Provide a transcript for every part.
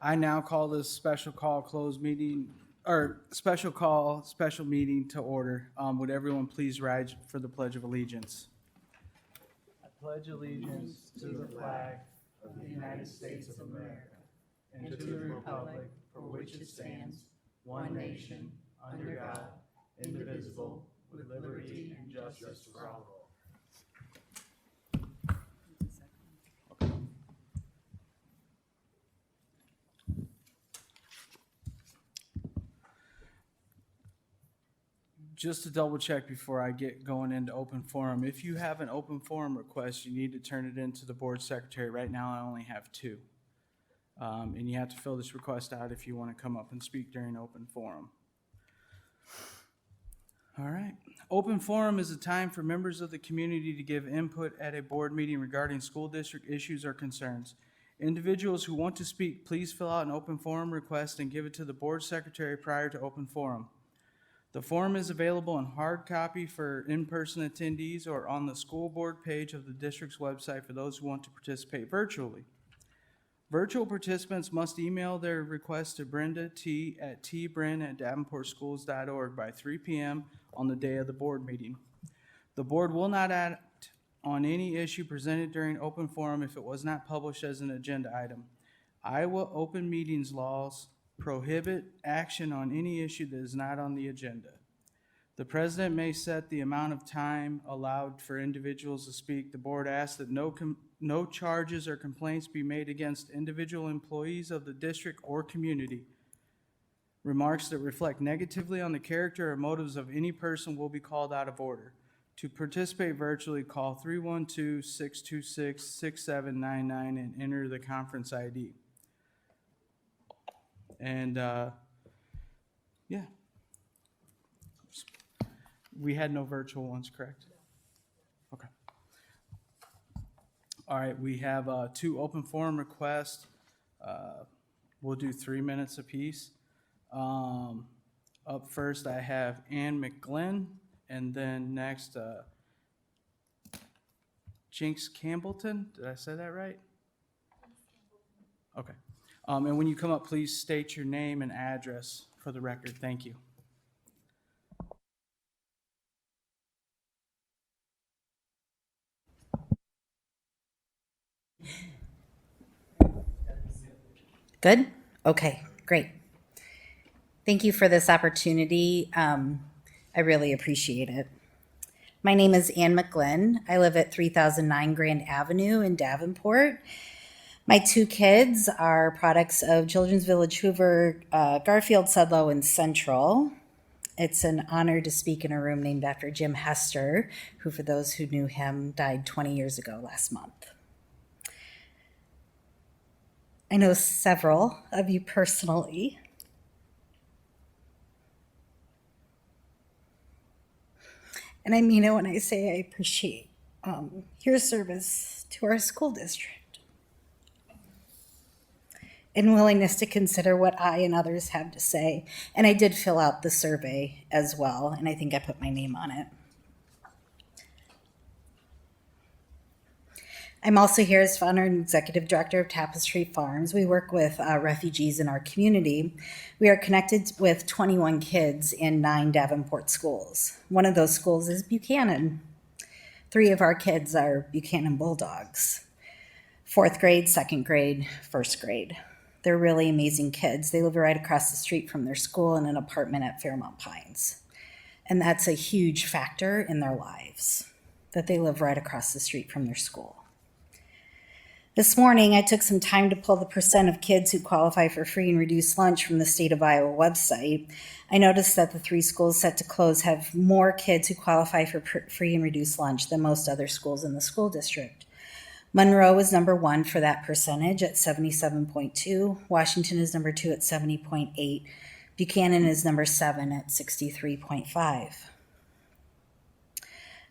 I now call this special meeting to order. Would everyone please rise for the Pledge of Allegiance? I pledge allegiance to the flag of the United States of America and to the republic for which it stands, one nation, under God, indivisible, with liberty and justice for all. Just to double check before I get going into open forum, if you have an open forum request, you need to turn it into the board secretary. Right now, I only have two. And you have to fill this request out if you want to come up and speak during open forum. All right. Open forum is a time for members of the community to give input at a board meeting regarding school district issues or concerns. Individuals who want to speak, please fill out an open forum request and give it to the board secretary prior to open forum. The form is available in hard copy for in-person attendees or on the school board page of the district's website for those who want to participate virtually. Virtual participants must email their request to Brenda T. at tbren@davenportschools.org by 3 p.m. on the day of the board meeting. The board will not act on any issue presented during open forum if it was not published as an agenda item. Iowa open meetings laws prohibit action on any issue that is not on the agenda. The president may set the amount of time allowed for individuals to speak. The board asks that no charges or complaints be made against individual employees of the district or community. Remarks that reflect negatively on the character or motives of any person will be called out of order. To participate virtually, call 312-626-6799 and enter the conference ID. And, yeah. We had no virtual ones, correct? Okay. All right, we have two open forum requests. We'll do 3 minutes apiece. Up first, I have Ann McGlynn, and then next, Jinx Campbellton. Did I say that right? Okay. And when you come up, please state your name and address for the record. Thank you. Good? Okay, great. Thank you for this opportunity. I really appreciate it. My name is Ann McGlynn. I live at 3009 Grand Avenue in Davenport. My two kids are products of Children's Village Hoover, Garfield, Sudlow, and Central. It's an honor to speak in a room named after Jim Hester, who, for those who knew him, died 20 years ago last month. I know several of you personally. And I mean it when I say I appreciate your service to our school district and willingness to consider what I and others have to say. And I did fill out the survey as well, and I think I put my name on it. I'm also here as founder and executive director of Tapestry Farms. We work with refugees in our community. We are connected with 21 kids in 9 Davenport schools. One of those schools is Buchanan. 3 of our kids are Buchanan Bulldogs. 4th grade, 2nd grade, 1st grade. They're really amazing kids. They live right across the street from their school in an apartment at Fairmount Pines. And that's a huge factor in their lives, that they live right across the street from their school. This morning, I took some time to pull the percent of kids who qualify for free and reduced lunch from the State of Iowa website. I noticed that the 3 schools set to close have more kids who qualify for free and reduced lunch than most other schools in the school district. Monroe is number 1 for that percentage at 77.2. Washington is number 2 at 70.8. Buchanan is number 7 at 63.5.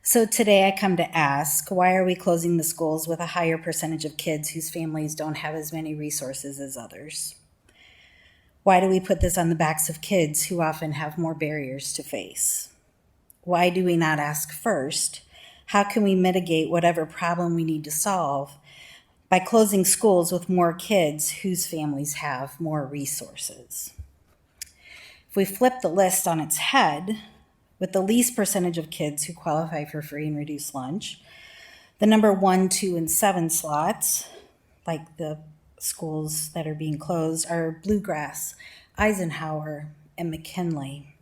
So today I come to ask, why are we closing the schools with a higher percentage of kids whose families don't have as many resources as others? Why do we put this on the backs of kids who often have more barriers to face? Why do we not ask first, how can we mitigate whatever problem we need to solve by closing schools with more kids whose families have more resources. If we flip the list on its head, with the least percentage of kids who qualify for free and reduced lunch, the number 1, 2, and 7 slots, like the schools that are being closed, are Bluegrass, Eisenhower, and McKinley.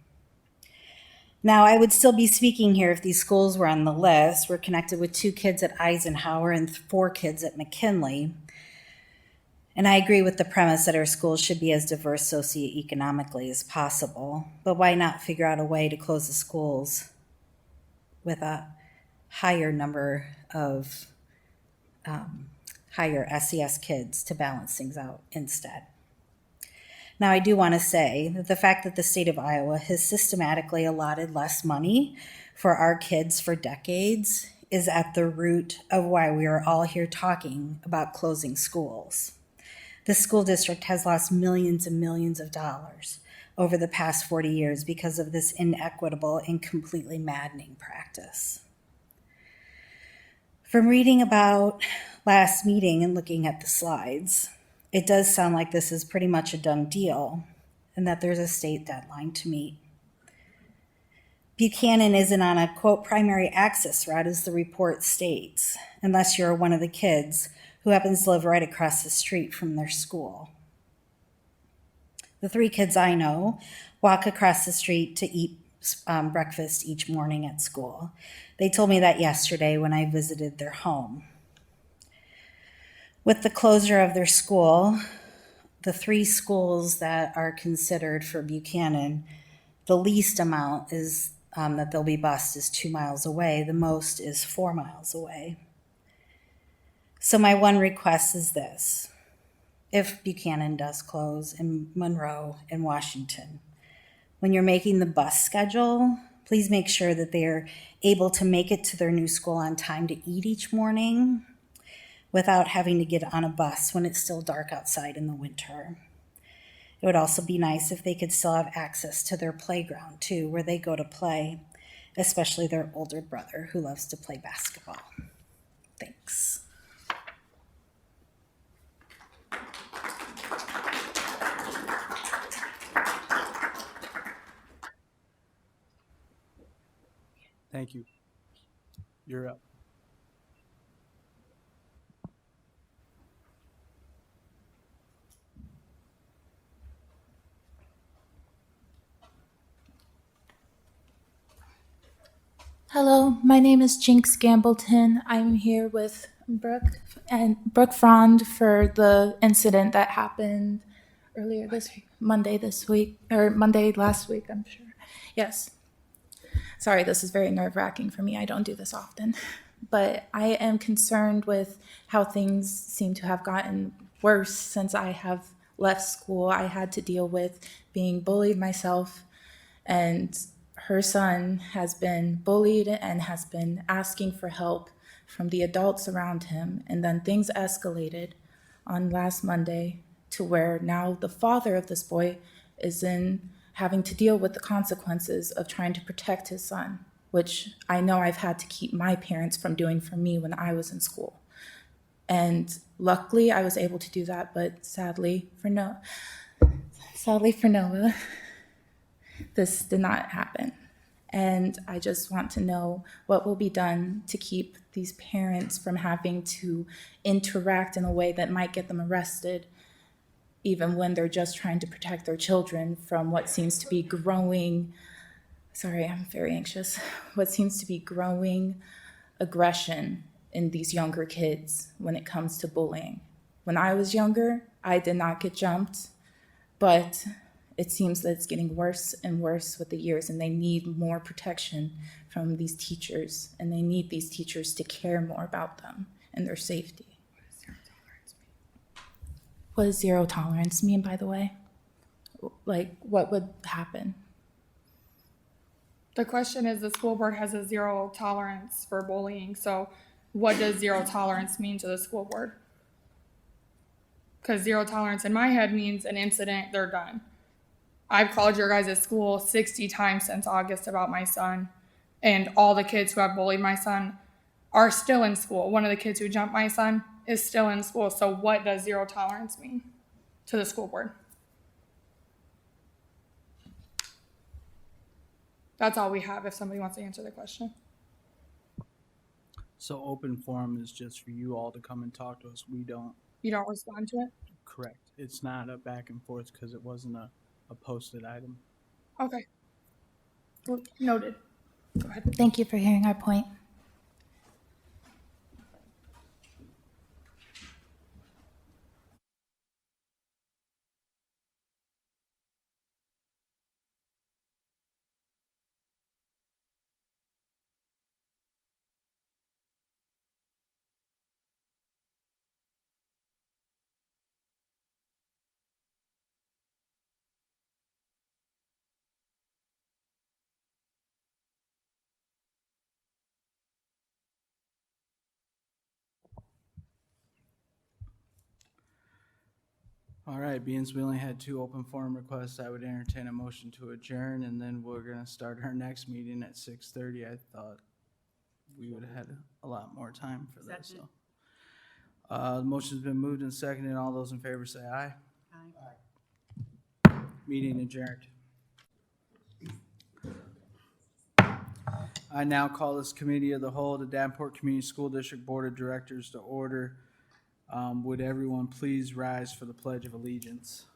Now, I would still be speaking here if these schools were on the list. We're connected with 2 kids at Eisenhower and 4 kids at McKinley. And I agree with the premise that our schools should be as diverse socioeconomically as possible. But why not figure out a way to close the schools with a higher number of higher SES kids to balance things out instead? Now, I do want to say that the fact that the state of Iowa has systematically allotted less money for our kids for decades is at the root of why we are all here talking about closing schools. The school district has lost millions and millions of dollars over the past 40 years because of this inequitable and completely maddening practice. From reading about last meeting and looking at the slides, it does sound like this is pretty much a done deal and that there's a state deadline to meet. Buchanan isn't on a, quote, primary access route, as the report states, unless you're one of the kids who happens to live right across the street from their school. The 3 kids I know walk across the street to eat breakfast each morning at school. They told me that yesterday when I visited their home. With the closure of their school, the 3 schools that are considered for Buchanan, the least amount is that they'll be bused is 2 miles away. The most is 4 miles away. So my one request is this. If Buchanan does close in Monroe and Washington, when you're making the bus schedule, please make sure that they're able to make it to their new school on time to eat each morning without having to get on a bus when it's still dark outside in the winter. It would also be nice if they could still have access to their playground too, where they go to play, especially their older brother who loves to play basketball. Thanks. Thank you. You're up. Hello, my name is Jinx Gambleton. I'm here with Brooke Frond for the incident that happened earlier this week, Monday last week, I'm sure. Yes. Sorry, this is very nerve-wracking for me. I don't do this often. But I am concerned with how things seem to have gotten worse since I have left school. I had to deal with being bullied myself, and her son has been bullied and has been asking for help from the adults around him. And then things escalated on last Monday to where now the father of this boy is in having to deal with the consequences of trying to protect his son, which I know I've had to keep my parents from doing for me when I was in school. And luckily I was able to do that, but sadly for Noah, this did not happen. And I just want to know what will be done to keep these parents from having to interact in a way that might get them arrested, even when they're just trying to protect their children from what seems to be growing, I'm very anxious, what seems to be growing aggression in these younger kids when it comes to bullying. When I was younger, I did not get jumped, but it seems that it's getting worse and worse with the years, and they need more protection from these teachers, and they need these teachers to care more about them and their safety. What does zero tolerance mean, by the way? Like, what would happen? The question is, the school board has a zero tolerance for bullying, so what does zero tolerance mean to the school board? Because zero tolerance in my head means an incident, they're done. I've called your guys' school 60 times since August about my son, and all the kids who have bullied my son are still in school. One of the kids who jumped my son is still in school. So what does zero tolerance mean to the school board? That's all we have if somebody wants to answer the question. So open forum is just for you all to come and talk to us. We don't, You don't respond to it? correct. It's not a back and forth because it wasn't a posted item. Okay. Well, noted. Go ahead. Thank you for hearing our point. All right, being as we only had 2 open forum requests, I would entertain a motion to adjourn, and then we're gonna start our next meeting at 6:30. I thought we would have had a lot more time for that, so. The motion's been moved and seconded. All those in favor say aye. Aye. Meeting adjourned. I now call this committee of the whole, the Davenport Community School District Board of Directors to order. Would everyone please rise for the Pledge of Allegiance?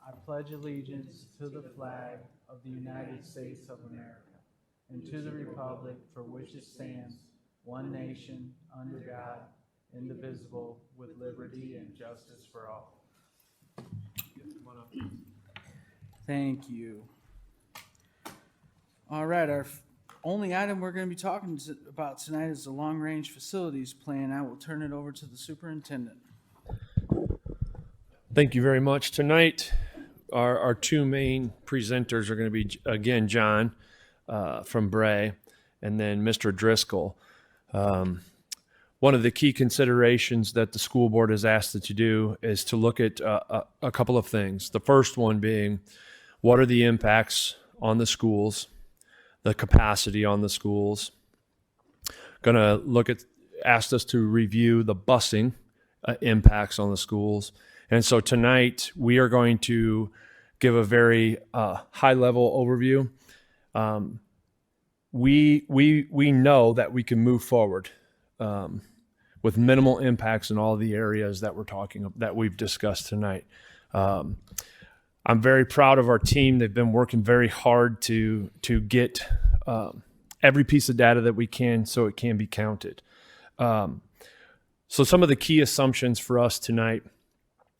I pledge allegiance to the flag of the United States of America and to the republic for which it stands, one nation, under God, indivisible, with liberty and justice for all. Thank you. All right, our only item we're going to be talking about tonight is the long-range facilities plan. I will turn it over to the superintendent. Thank you very much. Tonight, our 2 main presenters are going to be, again, John from Bray and then Mr. Driscoll. One of the key considerations that the school board has asked that you do is to look at a couple of things. The first one being, what are the impacts on the schools, the capacity on the schools? Going to asked us to review the busing impacts on the schools. And so tonight we are going to give a very high level overview. We know that we can move forward with minimal impacts in all the areas that we've discussed tonight. I'm very proud of our team. They've been working very hard to get every piece of data that we can so it can be counted. So some of the key assumptions for us tonight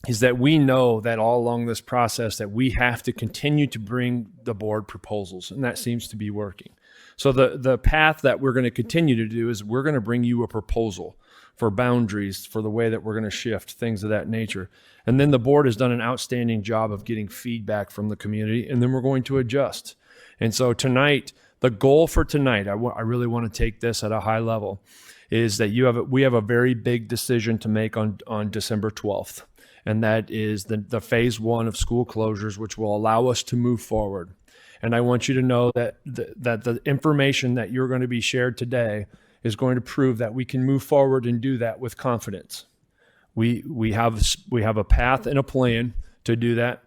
is that we know that all along this process that we have to continue to bring the board proposals, and that seems to be working. So the path that we're going to continue to do is we're going to bring you a proposal for boundaries, for the way that we're going to shift, things of that nature. And then the board has done an outstanding job of getting feedback from the community, and then we're going to adjust. And so tonight, the goal for tonight, I really want to take this at a high level, is that we have a very big decision to make on December 12th. And that is the phase 1 of school closures, which will allow us to move forward. And I want you to know that the information that you're going to be shared today is going to prove that we can move forward and do that with confidence. We have a path and a plan to do that,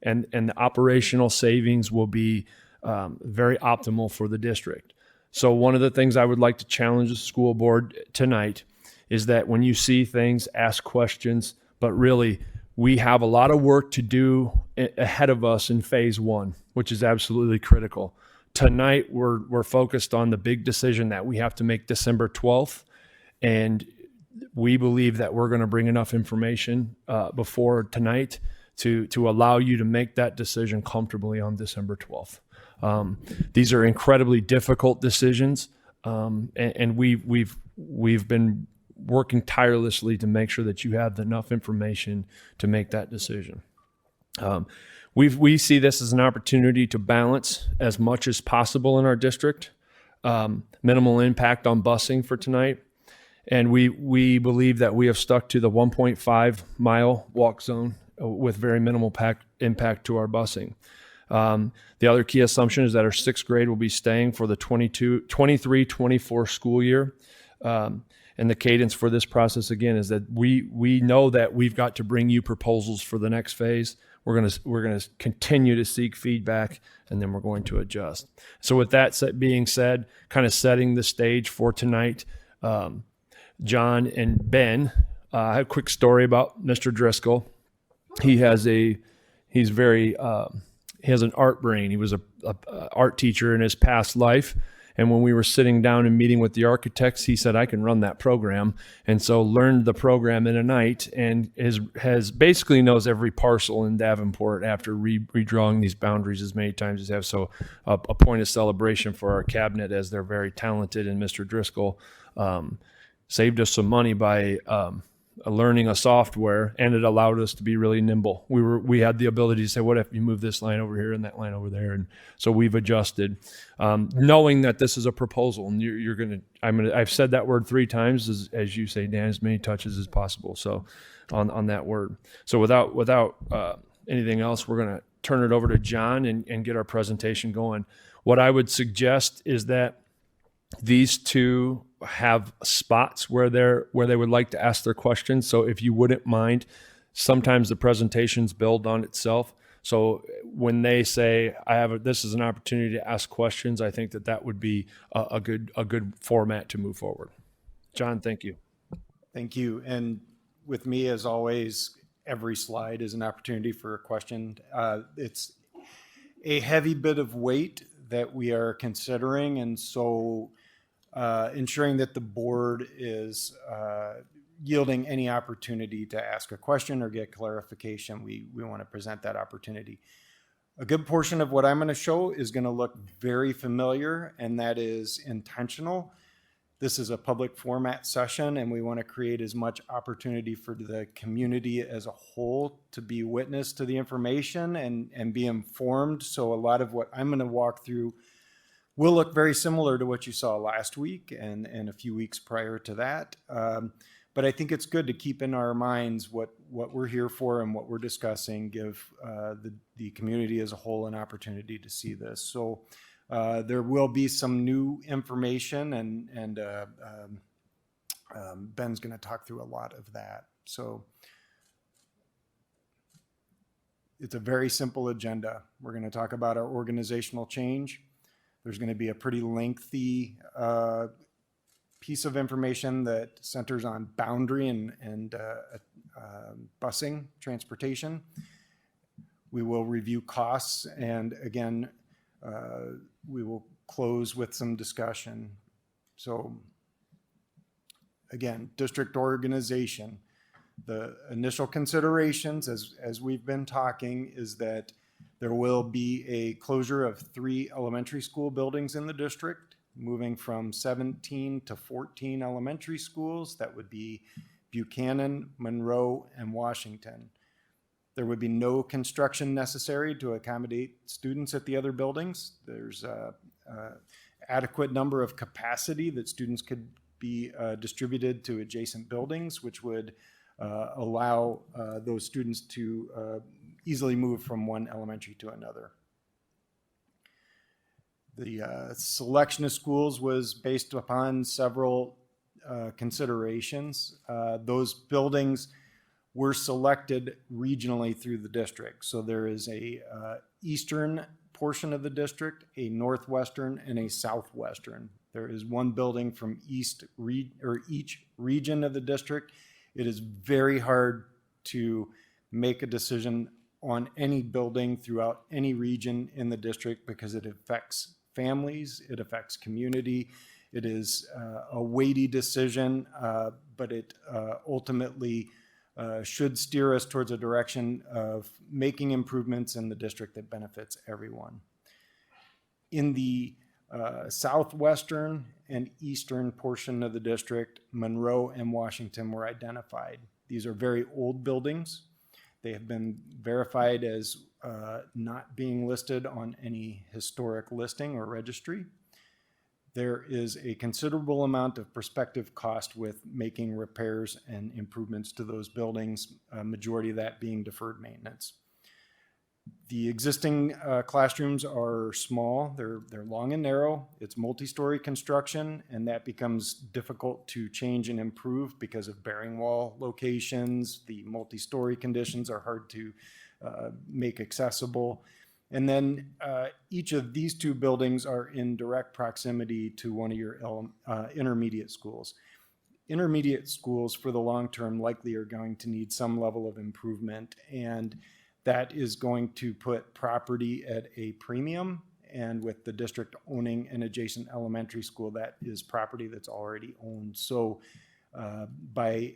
and the operational savings will be very optimal for the district. So one of the things I would like to challenge the school board tonight is that when you see things, ask questions, but really we have a lot of work to do ahead of us in phase 1, which is absolutely critical. Tonight, we're focused on the big decision that we have to make December 12th, and we believe that we're going to bring enough information before tonight to allow you to make that decision comfortably on December 12th. These are incredibly difficult decisions, and we've been working tirelessly to make sure that you have enough information to make that decision. We see this as an opportunity to balance as much as possible in our district, minimal impact on busing for tonight. And we believe that we have stuck to the 1.5 mile walk zone with very minimal impact to our busing. The other key assumption is that our 6th grade will be staying for the 23-24 school year. And the cadence for this process again is that we know that we've got to bring you proposals for the next phase. We're gonna continue to seek feedback, and then we're going to adjust. So with that being said, kind of setting the stage for tonight, John and Ben, I have a quick story about Mr. Driscoll. He has an art brain. He was a art teacher in his past life. And when we were sitting down and meeting with the architects, he said, I can run that program. And so learned the program in a night, and has basically knows every parcel in Davenport after redrawing these boundaries as many times as have. So a point of celebration for our cabinet, as they're very talented. And Mr. Driscoll saved us some money by learning a software, and it allowed us to be really nimble. We had the ability to say, what if you move this line over here and that line over there? And so we've adjusted, knowing that this is a proposal, and I've said that word 3 times, as you say, Dan, as many touches as possible. So on that word. So without anything else, we're going to turn it over to John and get our presentation going. What I would suggest is that these two have spots where they would like to ask their questions. So if you wouldn't mind, sometimes the presentations build on itself. So when they say, this is an opportunity to ask questions, I think that would be a good format to move forward. John, thank you. Thank you. And with me, as always, every slide is an opportunity for a question. It's a heavy bit of weight that we are considering, and so ensuring that the board is yielding any opportunity to ask a question or get clarification, we want to present that opportunity. A good portion of what I'm going to show is going to look very familiar, and that is intentional. This is a public format session, and we want to create as much opportunity for the community as a whole to be witness to the information and be informed. So a lot of what I'm going to walk through will look very similar to what you saw last week and a few weeks prior to that. But I think it's good to keep in our minds what we're here for and what we're discussing, give the community as a whole an opportunity to see this. So there will be some new information, and Ben's going to talk through a lot of that. So it's a very simple agenda. We're going to talk about our organizational change. There's going to be a pretty lengthy piece of information that centers on boundary and busing, transportation. We will review costs, and again, we will close with some discussion. So again, district organization. The initial considerations, as we've been talking, is that there will be a closure of 3 elementary school buildings in the district, moving from 17 to 14 elementary schools. That would be Buchanan, Monroe, and Washington. There would be no construction necessary to accommodate students at the other buildings. There's an adequate number of capacity that students could be distributed to adjacent buildings, which would allow those students to easily move from one elementary to another. The selection of schools was based upon several considerations. Those buildings were selected regionally through the district. So there is a eastern portion of the district, a northwestern, and a southwestern. There is one building from each region of the district. It is very hard to make a decision on any building throughout any region in the district because it affects families, it affects community. It is a weighty decision, but it ultimately should steer us towards a direction of making improvements in the district that benefits everyone. In the southwestern and eastern portion of the district, Monroe and Washington were identified. These are very old buildings. They have been verified as not being listed on any historic listing or registry. There is a considerable amount of prospective cost with making repairs and improvements to those buildings, a majority of that being deferred maintenance. The existing classrooms are small. They're long and narrow. It's multi-story construction, and that becomes difficult to change and improve because of bearing wall locations. The multi-story conditions are hard to make accessible. And then each of these two buildings are in direct proximity to one of your intermediate schools. Intermediate schools for the long term likely are going to need some level of improvement, and that is going to put property at a premium. And with the district owning an adjacent elementary school, that is property that's already owned. So by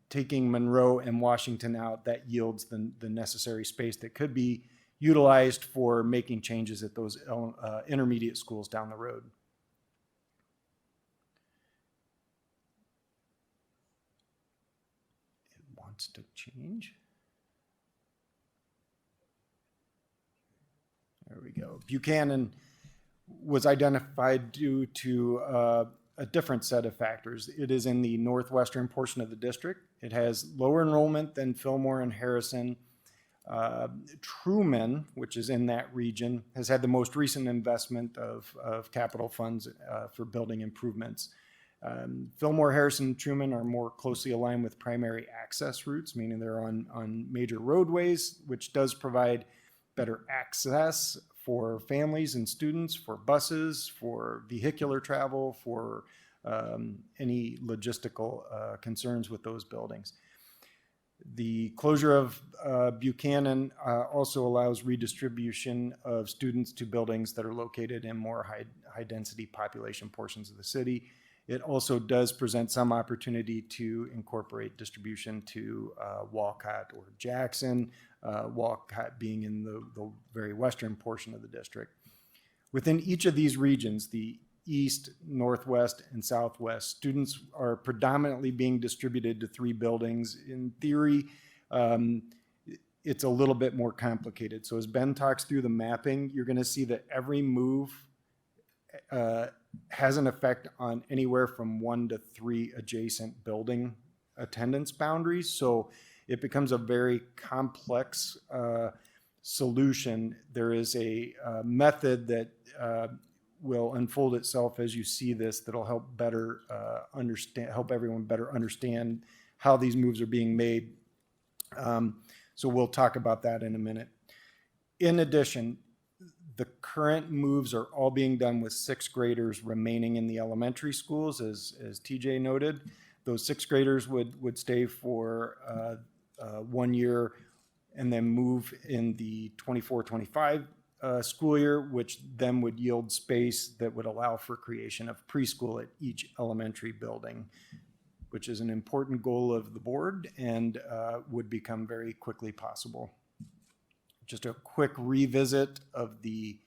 taking Monroe and Washington out, that yields the necessary space that could be utilized for making changes at those intermediate schools down the road. It wants to change. There we go. Buchanan was identified due to a different set of factors. It is in the northwestern portion of the district. It has lower enrollment than Fillmore and Harrison. Truman, which is in that region, has had the most recent investment of capital funds for building improvements. Fillmore, Harrison, and Truman are more closely aligned with primary access routes, meaning they're on major roadways, which does provide better access for families and students, for buses, for vehicular travel, for any logistical concerns with those buildings. The closure of Buchanan also allows redistribution of students to buildings that are located in more high density population portions of the city. It also does present some opportunity to incorporate distribution to Walcott or Jackson, Walcott being in the very western portion of the district. Within each of these regions, the east, northwest, and southwest, students are predominantly being distributed to 3 buildings. In theory, it's a little bit more complicated. So as Ben talks through the mapping, you're going to see that every move has an effect on anywhere from 1 to 3 adjacent building attendance boundaries. So it becomes a very complex solution. There is a method that will unfold itself as you see this that'll help better help everyone better understand how these moves are being made. So we'll talk about that in a minute. In addition, the current moves are all being done with 6th graders remaining in the elementary schools, as TJ noted. Those 6th graders would stay for 1 year and then move in the 24-25 school year, which then would yield space that would allow for creation of preschool at each elementary building, which is an important goal of the board and would become very quickly possible. Just a quick revisit of the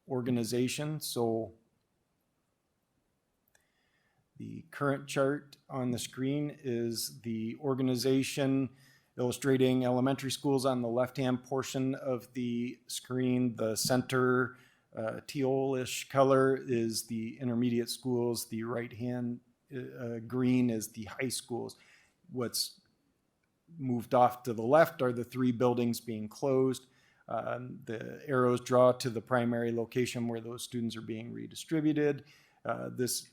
organization. So the current chart on the screen is the organization illustrating elementary schools on the left-hand portion of the screen. The center tealish color is the intermediate schools. The right-hand green is the high schools. What's moved off to the left are the 3 buildings being closed. The arrows draw to the primary location where those students are being redistributed. This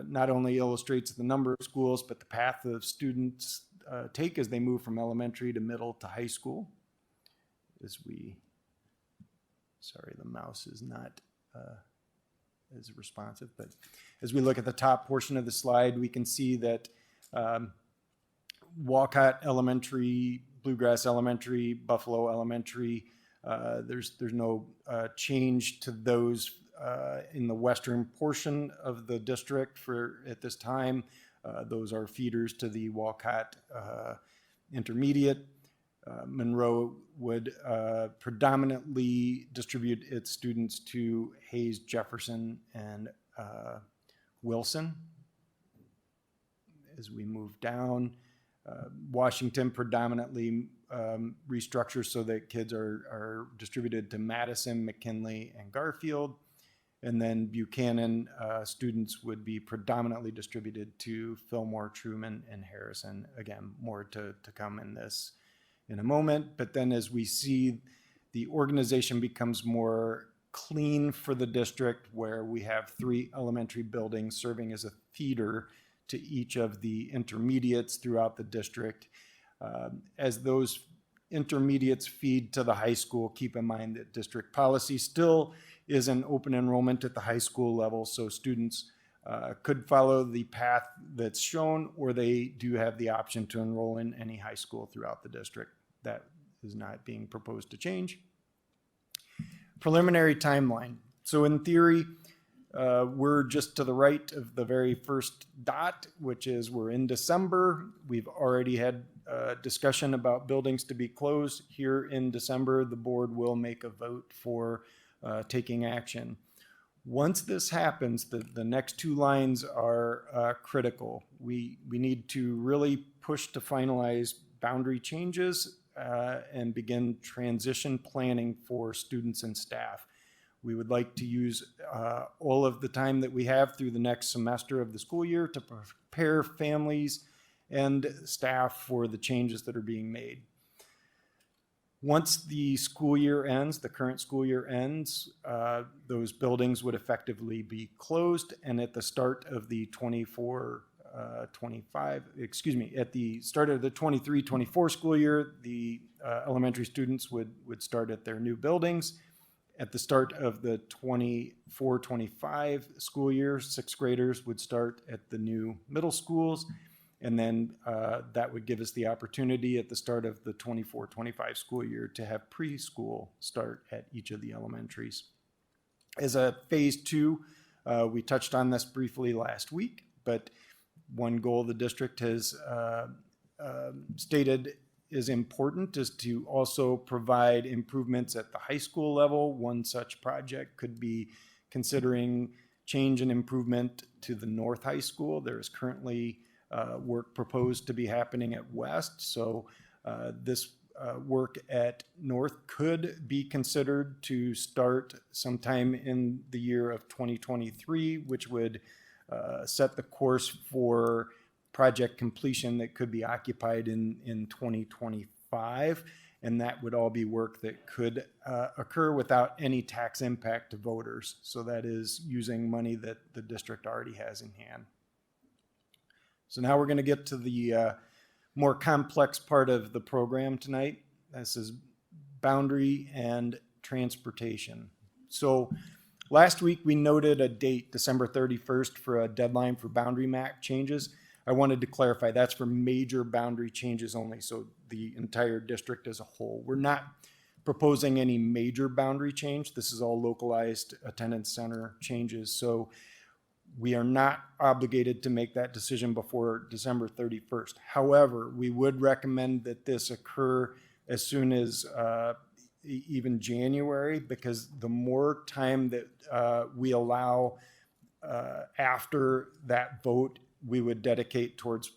not only illustrates the number of schools, but the path of students take as they move from elementary to middle to high school. Sorry, the mouse is not as responsive, but as we look at the top portion of the slide, we can see that Walcott Elementary, Bluegrass Elementary, Buffalo Elementary, there's no change to those in the western portion of the district at this time. Those are feeders to the Walcott Intermediate. Monroe would predominantly distribute its students to Hayes, Jefferson, and Wilson. As we move down, Washington predominantly restructures so that kids are distributed to Madison, McKinley, and Garfield. And then Buchanan students would be predominantly distributed to Fillmore, Truman, and Harrison. Again, more to come in this in a moment. But then as we see the organization becomes more clean for the district, where we have 3 elementary buildings serving as a feeder to each of the intermediates throughout the district. As those intermediates feed to the high school, keep in mind that district policy still is an open enrollment at the high school level, so students could follow the path that's shown, or they do have the option to enroll in any high school throughout the district. That is not being proposed to change. Preliminary timeline. So in theory, we're just to the right of the very first dot, which is we're in December. We've already had a discussion about buildings to be closed. Here in December, the board will make a vote for taking action. Once this happens, the next 2 lines are critical. We need to really push to finalize boundary changes and begin transition planning for students and staff. We would like to use all of the time that we have through the next semester of the school year to prepare families and staff for the changes that are being made. Once the school year ends, the current school year ends, those buildings would effectively be closed, and at the start of the 23-24 school year, the elementary students would start at their new buildings. At the start of the 24-25 school year, 6th graders would start at the new middle schools, and then that would give us the opportunity at the start of the 24-25 school year to have preschool start at each of the elementaries. As a phase 2, we touched on this briefly last week, but one goal the district has stated is important is to also provide improvements at the high school level. One such project could be considering change and improvement to the North High School. There is currently work proposed to be happening at West, so this work at North could be considered to start sometime in the year of 2023, which would set the course for project completion that could be occupied in 2025, and that would all be work that could occur without any tax impact to voters. So that is using money that the district already has in hand. So now we're going to get to the more complex part of the program tonight. This is boundary and transportation. So last week we noted a date, December 31st, for a deadline for boundary map changes. I wanted to clarify that's for major boundary changes only, so the entire district as a whole. We're not proposing any major boundary change. This is all localized attendance center changes. So we are not obligated to make that decision before December 31st. However, we would recommend that this occur as soon as even January, because the more time that we allow after that vote, we would dedicate towards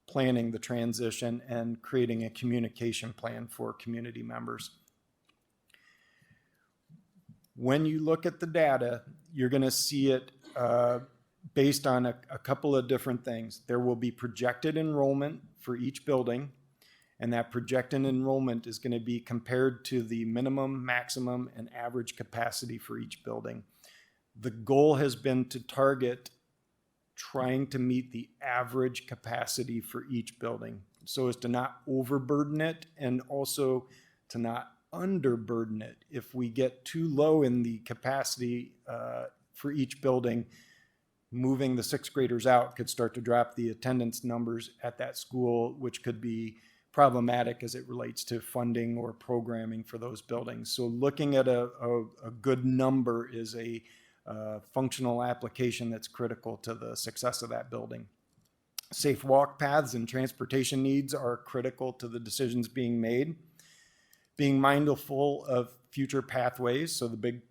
planning the transition and creating a communication plan for community members. When you look at the data, you're going to see it based on a couple of different things. There will be projected enrollment for each building, and that projected enrollment is going to be compared to the minimum, maximum, and average capacity for each building. The goal has been to target trying to meet the average capacity for each building so as to not overburden it and also to not underburden it. If we get too low in the capacity for each building, moving the 6th graders out could start to drop the attendance numbers at that school, which could be problematic as it relates to funding or programming for those buildings. So looking at a good number is a functional application that's critical to the success of that building. Safe walk paths and transportation needs are critical to the decisions being made. Being mindful of future pathways, so the big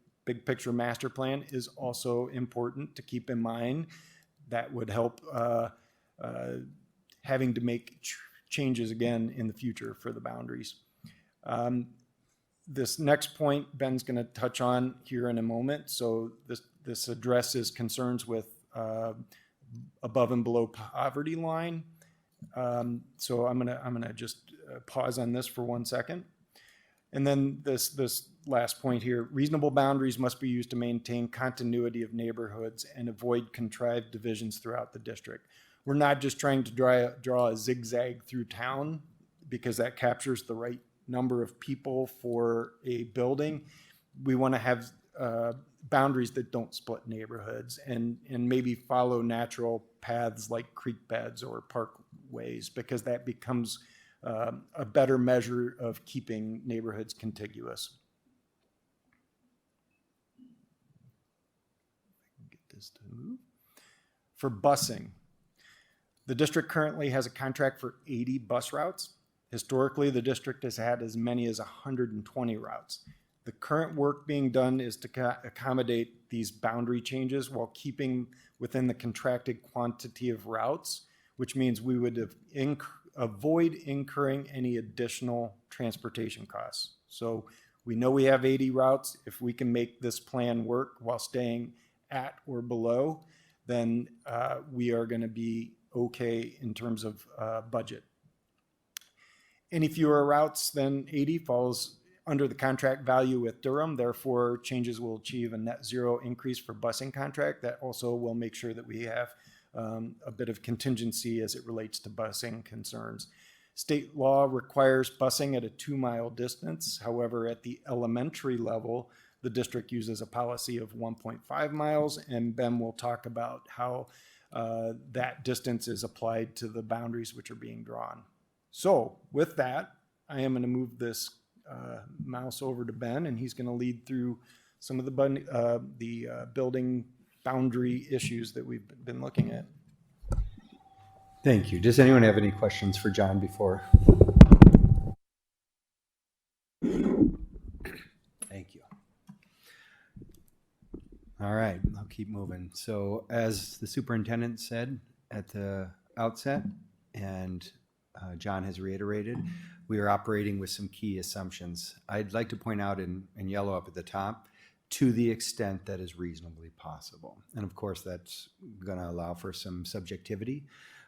picture master plan is also important to keep in mind. That would help having to make changes again in the future for the boundaries. This next point Ben's going to touch on here in a moment. So this addresses concerns with above and below poverty line So I'm gonna just pause on this for 1 second. And then this last point here, reasonable boundaries must be used to maintain continuity of neighborhoods and avoid contrived divisions throughout the district. We're not just trying to draw a zigzag through town because that captures the right number of people for a building. We want to have boundaries that don't split neighborhoods and maybe follow natural paths like creek beds or parkways, because that becomes a better measure of keeping neighborhoods contiguous. Get this to move. For busing, the district currently has a contract for 80 bus routes. Historically, the district has had as many as 120 routes. The current work being done is to accommodate these boundary changes while keeping within the contracted quantity of routes, which means we would avoid incurring any additional transportation costs. So we know we have 80 routes. If we can make this plan work while staying at or below, then we are going to be okay in terms of budget. Any fewer routes than 80 falls under the contract value with Durham. Therefore, changes will achieve a net zero increase for busing contract. That also will make sure that we have a bit of contingency as it relates to busing concerns. State law requires busing at a 2-mile distance. However, at the elementary level, the district uses a policy of 1.5 miles, and Ben will talk about how that distance is applied to the boundaries which are being drawn. So with that, I am going to move this mouse over to Ben, and he's going to lead through some of the building boundary issues that we've been looking at. Thank you. Does anyone have any questions for John before? Thank you. All right, I'll keep moving. So as the superintendent said at the outset, and John has reiterated, we are operating with some key assumptions. I'd like to point out in yellow up at the top, to the extent that is reasonably possible. And of course, that's going to allow for some subjectivity.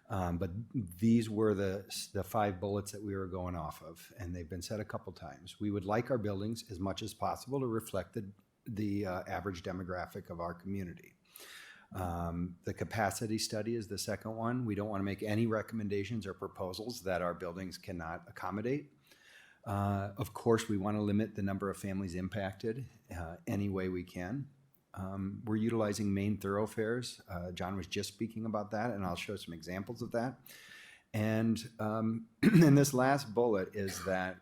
But these were the 5 bullets that we were going off of, and they've been said a couple times. We would like our buildings as much as possible to reflect the average demographic of our community. The capacity study is the second one. We don't want to make any recommendations or proposals that our buildings cannot accommodate. Of course, we want to limit the number of families impacted any way we can. We're utilizing main thoroughfares. John was just speaking about that, and I'll show some examples of that. And and this last bullet is that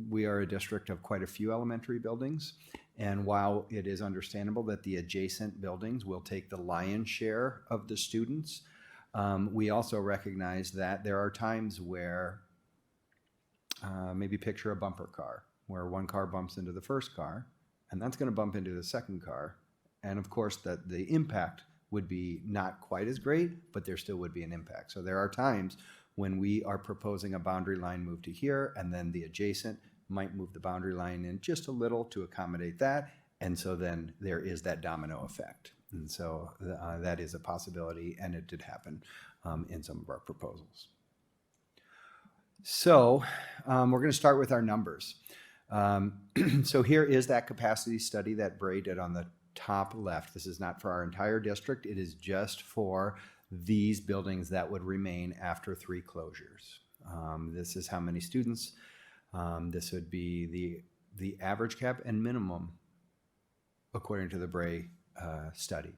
we are a district of quite a few elementary buildings. And while it is understandable that the adjacent buildings will take the lion's share of the students, we also recognize that there are times where maybe picture a bumper car, where one car bumps into the first car, and that's going to bump into the second car. And of course, that the impact would be not quite as great, but there still would be an impact. So there are times when we are proposing a boundary line move to here, and then the adjacent might move the boundary line in just a little to accommodate that. And so then there is that domino effect. And so that is a possibility, and it did happen in some of our proposals. So we're going to start with our numbers. So here is that capacity study that Bray did on the top left. This is not for our entire district. It is just for these buildings that would remain after 3 closures. This is how many students. This would be the average cap and minimum according to the Bray study.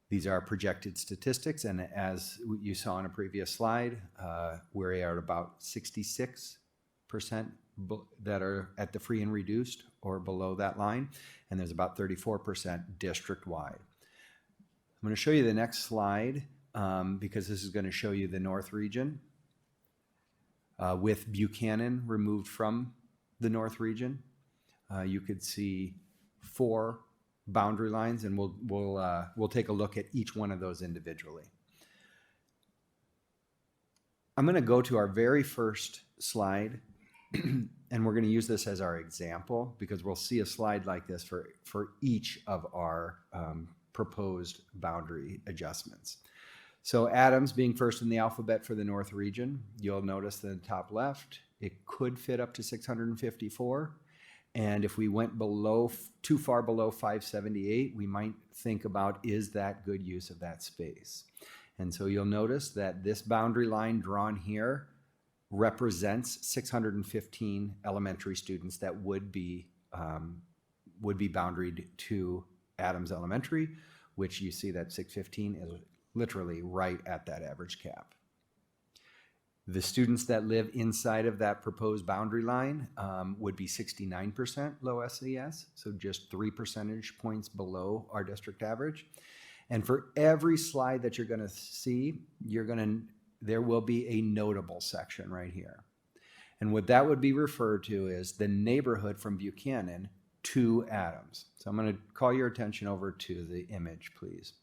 These are projected statistics, and as you saw in a previous slide, we're at about 66% that are at the free and reduced or below that line, and there's about 34% district-wide. I'm going to show you the next slide because this is going to show you the North region with Buchanan removed from the North region. You could see 4 boundary lines, and we'll take a look at each one of those individually. I'm going to go to our very first slide, and we're going to use this as our example because we'll see a slide like this for each of our proposed boundary adjustments. So Adams being first in the alphabet for the North region, you'll notice the top left, it could fit up to 654. And if we went too far below 578, we might think about, is that good use of that space? And so you'll notice that this boundary line drawn here represents 615 elementary students that would be boundaried to Adams Elementary, which you see that 615 is literally right at that average cap. The students that live inside of that proposed boundary line would be 69% low SES, so just 3 percentage points below our district average. And for every slide that you're going to see, there will be a notable section right here. And what that would be referred to is the neighborhood from Buchanan to Adams. So I'm going to call your attention over to the image, please.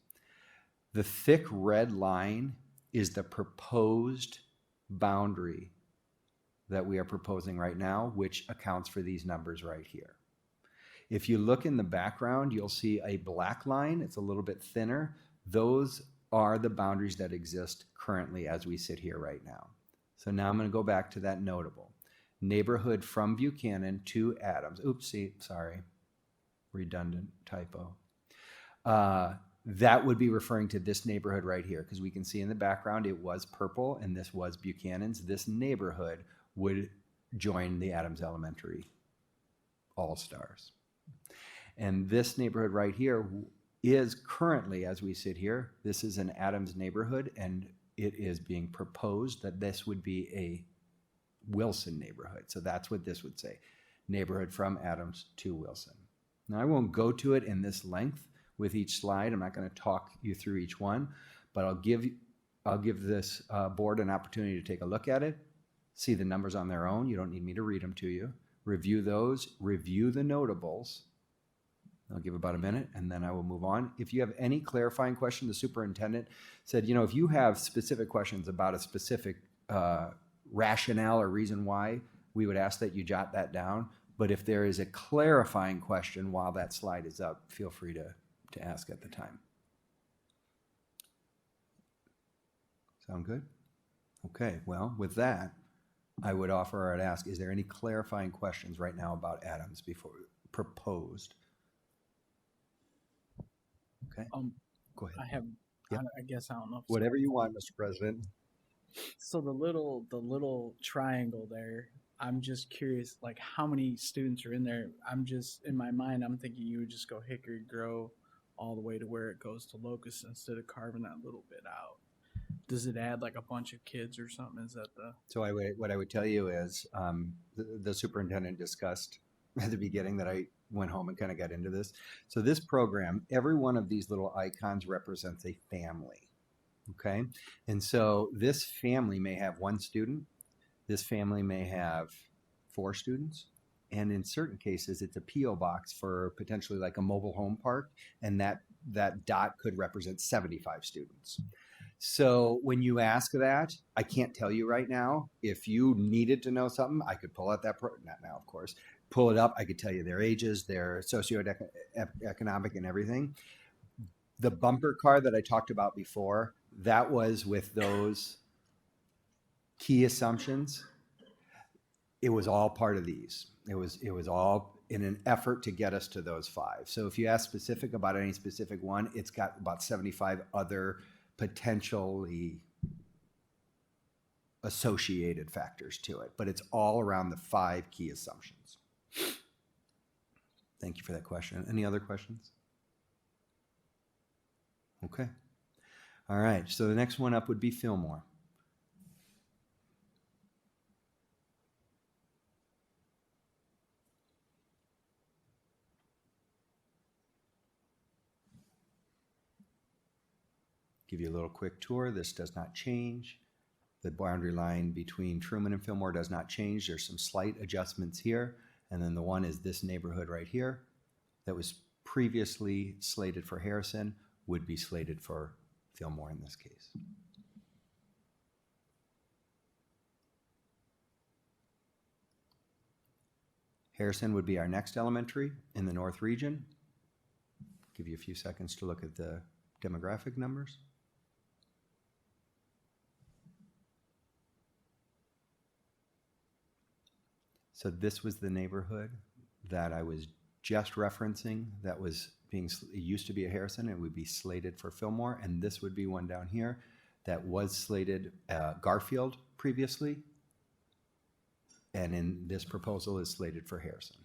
The thick red line is the proposed boundary that we are proposing right now, which accounts for these numbers right here. If you look in the background, you'll see a black line. It's a little bit thinner. Those are the boundaries that exist currently as we sit here right now. So now I'm going to go back to that notable. Neighborhood from Buchanan to Adams. Oopsie, sorry. Redundant typo. That would be referring to this neighborhood right here, because we can see in the background it was purple and this was Buchanan's. This neighborhood would join the Adams Elementary All-Stars. And this neighborhood right here is currently, as we sit here, this is an Adams neighborhood, and it is being proposed that this would be a Wilson neighborhood. So that's what this would say, neighborhood from Adams to Wilson. Now I won't go to it in this length with each slide. I'm not going to talk you through each one, but I'll give this board an opportunity to take a look at it, see the numbers on their own. You don't need me to read them to you. Review those, review the notables. I'll give about a minute and then I will move on. If you have any clarifying question, the superintendent said, if you have specific questions about a specific rationale or reason why, we would ask that you jot that down. But if there is a clarifying question while that slide is up, feel free to ask at the time. Sound good? Okay, well, with that, I would offer or I'd ask, is there any clarifying questions right now about Adams before proposed? Okay, go ahead. I have, Yep. I guess I don't know. If Whatever you want, Mr. President. So the little triangle there, I'm just curious, like how many students are in there? I'm just, in my mind, I'm thinking you would just go Hickory Grove all the way to where it goes to Locust instead of carving that little bit out. Does it add like a bunch of kids or something? Is that the... So what I would tell you is the superintendent discussed at the beginning that I went home and kind of got into this. So this program, every one of these little icons represents a family. Okay. And so this family may have one student. This family may have 4 students. And in certain cases, it's a P.O. box for potentially like a mobile home park. And that dot could represent 75 students. So when you ask that, I can't tell you right now. If you needed to know something, I could pull out that, not now, of course, pull it up. I could tell you their ages, their socioeconomic and everything. The bumper car that I talked about before, that was with those key assumptions. It was all part of these. It was all in an effort to get us to those 5. So if you ask specific about any specific one, it's got about 75 other potentially associated factors to it, but it's all around the 5 key assumptions. Thank you for that question. Any other questions? Okay. All right. So the next one up would be Fillmore. Give you a little quick tour. This does not change. The boundary line between Truman and Fillmore does not change. There's some slight adjustments here. And then the one is this neighborhood right here that was previously slated for Harrison would be slated for Fillmore in this case. Harrison would be our next elementary in the North region. Give you a few seconds to look at the demographic numbers. So this was the neighborhood that I was just referencing that was being, it used to be a Harrison, it would be slated for Fillmore, and this would be one down here that was slated Garfield previously, and in this proposal is slated for Harrison.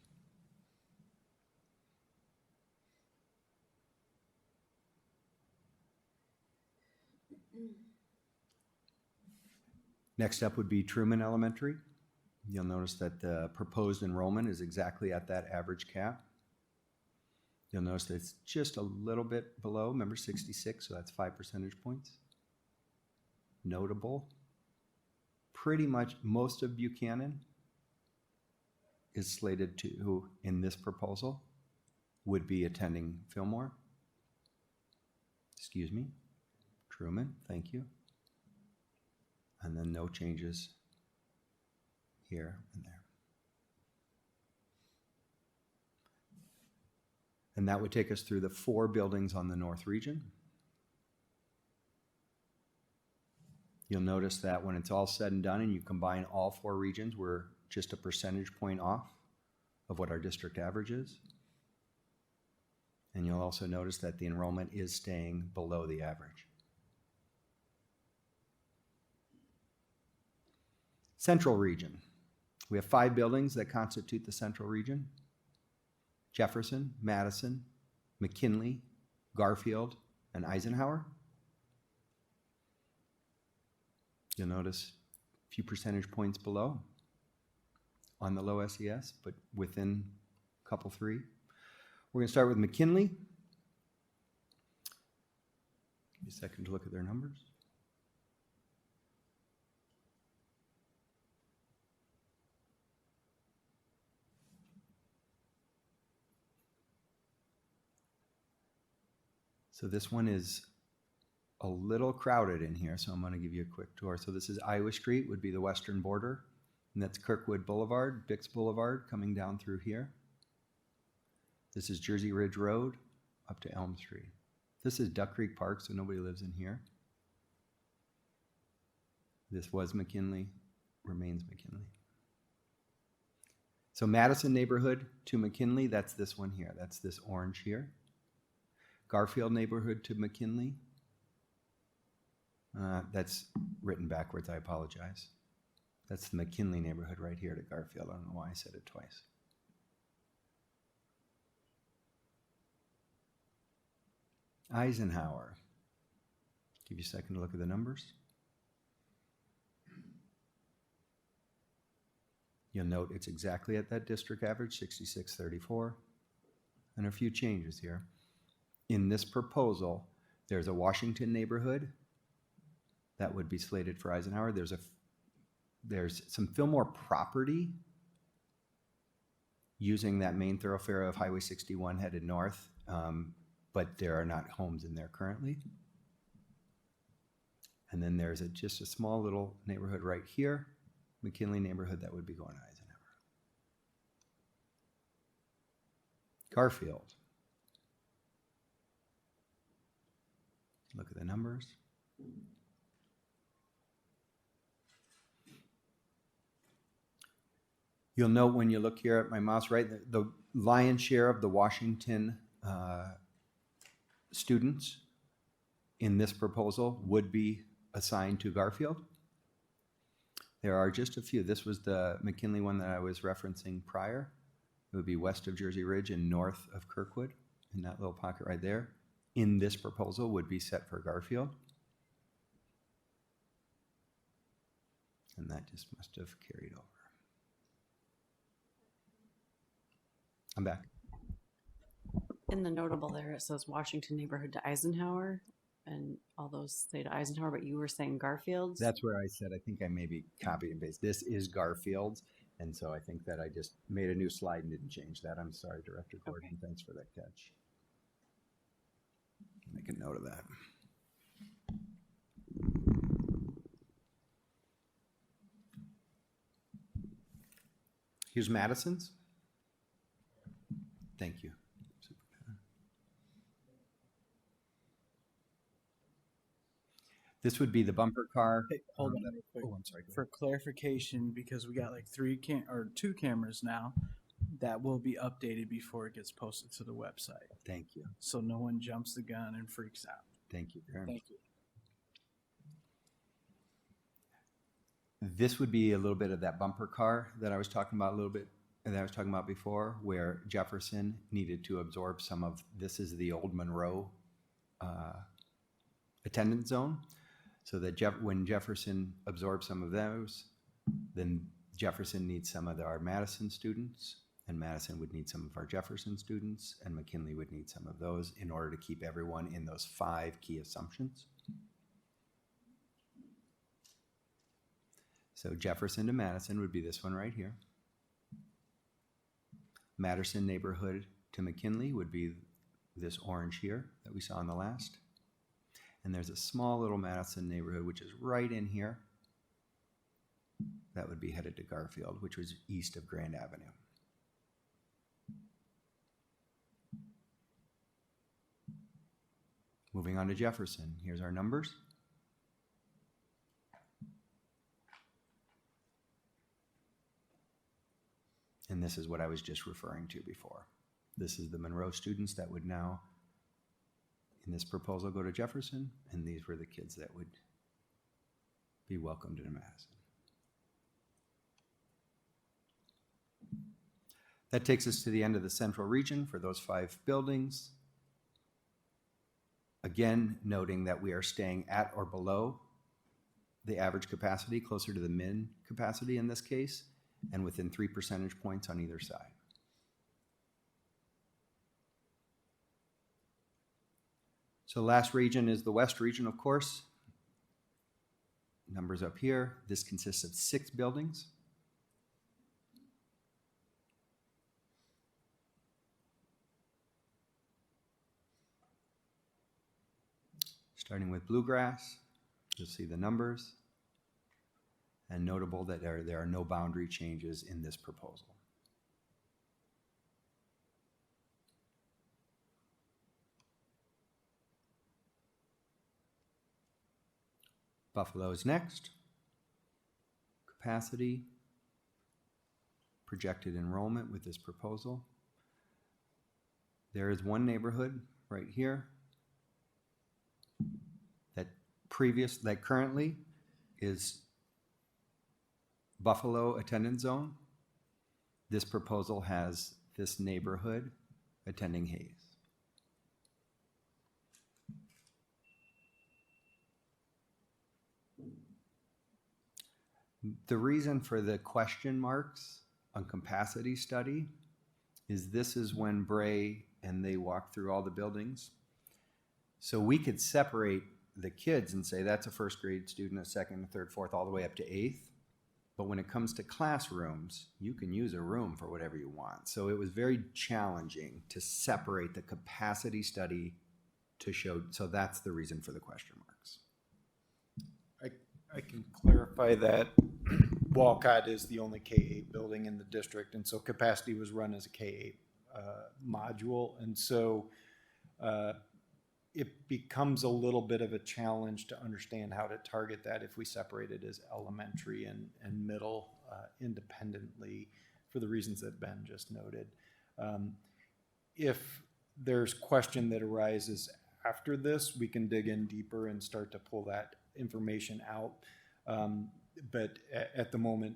Next up would be Truman Elementary. You'll notice that the proposed enrollment is exactly at that average cap. You'll notice that it's just a little bit below, remember 66, so that's 5 percentage points. Notable. Pretty much most of Buchanan is slated to, in this proposal, would be attending Fillmore. Excuse me, Truman, thank you. And then no changes here and there. And that would take us through the 4 buildings on the North Region. You'll notice that when it's all said and done and you combine all 4 regions, we're just a percentage point off of what our district average is. And you'll also notice that the enrollment is staying below the average. Central Region. We have 5 buildings that constitute the Central Region: Jefferson, Madison, McKinley, Garfield, and Eisenhower. You'll notice a few percentage points below on the low SES, but within a couple 3. We're going to start with McKinley. Give me a second to look at their numbers. So this one is a little crowded in here, so I'm going to give you a quick tour. So this is Iowa Street, would be the western border, and that's Kirkwood Boulevard, Bix Boulevard, coming down through here. This is Jersey Ridge Road up to Elm Street. This is Duck Creek Park, so nobody lives in here. This was McKinley, remains McKinley. So Madison neighborhood to McKinley, that's this one here. That's this orange here. Garfield neighborhood to McKinley. That's written backwards, I apologize. That's the McKinley neighborhood right here to Garfield. I don't know why I said it twice. Eisenhower. Give you a second to look at the numbers. You'll note it's exactly at that district average, 66.34, and a few changes here. In this proposal, there's a Washington neighborhood that would be slated for Eisenhower. There's some Fillmore property using that main thoroughfare of Highway 61 headed north, but there are not homes in there currently. And then there's just a small little neighborhood right here, McKinley neighborhood, that would be going to Eisenhower. Garfield. Look at the numbers. You'll note when you look here at my mouse, right, the lion's share of the Washington students in this proposal would be assigned to Garfield. There are just a few. This was the McKinley one that I was referencing prior. It would be west of Jersey Ridge and north of Kirkwood, in that little pocket right there. In this proposal would be set for Garfield. And that just must have carried over. I'm back. In the notable there, it says Washington neighborhood to Eisenhower, and all those say to Eisenhower, but you were saying Garfield's? That's where I said, I think I maybe copied and pasted. This is Garfield's, and so I think that I just made a new slide and didn't change that. I'm sorry, Director Gordon. Okay. Thanks for that catch. Make a note of that. Here's Madison's. Thank you. This would be the bumper car. Hey, hold on real quick. Oh, I'm sorry. Go ahead. For clarification, because we got like two cameras now, that will be updated before it gets posted to the website. Thank you. So no one jumps the gun and freaks out. Thank you very much. Thank you. This would be a little bit of that bumper car that I was talking about before, where Jefferson needed to absorb some of, this is the old Monroe attendance zone. So that when Jefferson absorbs some of those, then Jefferson needs some of our Madison students, and Madison would need some of our Jefferson students, and McKinley would need some of those in order to keep everyone in those 5 key assumptions. So Jefferson to Madison would be this one right here. Madison neighborhood to McKinley would be this orange here that we saw in the last. And there's a small little Madison neighborhood, which is right in here. That would be headed to Garfield, which was east of Grand Avenue. Moving on to Jefferson, here's our numbers. And this is what I was just referring to before. This is the Monroe students that would now, in this proposal, go to Jefferson, and these were the kids that would be welcomed in Madison. That takes us to the end of the central region for those 5 buildings. Again, noting that we are staying at or below the average capacity, closer to the min capacity in this case, and within 3 percentage points on either side. So last region is the West region, of course. Numbers up here. This consists of 6 buildings. Starting with Bluegrass, you'll see the numbers. And notable that there are no boundary changes in this proposal. Buffalo is next. Capacity, projected enrollment with this proposal. There is one neighborhood right here that currently is Buffalo attendance zone. This proposal has this neighborhood attending Hayes. The reason for the question marks on capacity study is this is when Bray and they walk through all the buildings. So we could separate the kids and say that's a first grade student, a second, a third, fourth, all the way up to 8th. But when it comes to classrooms, you can use a room for whatever you want. So it was very challenging to separate the capacity study to show. So that's the reason for the question marks. I can clarify that Walcott is the only K-8 building in the district, and so capacity was run as a K-8 module, and so it becomes a little bit of a challenge to understand how to target that if we separate it as elementary and middle independently for the reasons that Ben just noted. If there's question that arises after this, we can dig in deeper and start to pull that information out. But at the moment,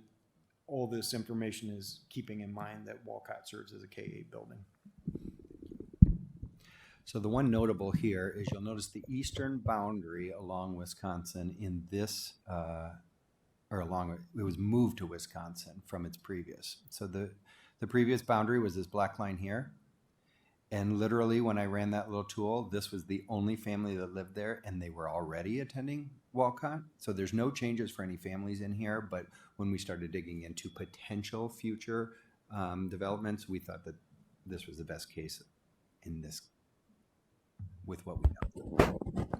all this information is keeping in mind that Walcott serves as a K-8 building. So the one notable here is you'll notice the eastern boundary along Wisconsin in this, it was moved to Wisconsin from its previous. So the previous boundary was this black line here. And literally when I ran that little tool, this was the only family that lived there and they were already attending Walcott. So there's no changes for any families in here, but when we started digging into potential future developments, we thought that this was the best case in this with what we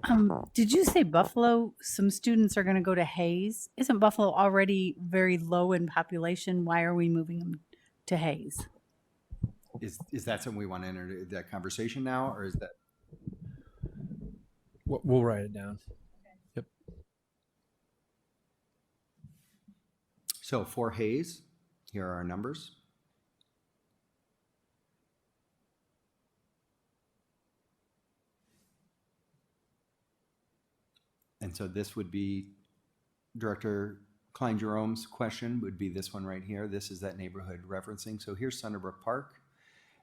know. Did you say Buffalo, some students are going to go to Hayes? Isn't Buffalo already very low in population? Why are we moving them to Hayes? Is that something we want to enter that conversation now, or is that? We'll write it down. Yep. So for Hayes, here are our numbers. And so this would be Director Klein Jerome's question would be this one right here. This is that neighborhood referencing. So here's Sunderbrook Park,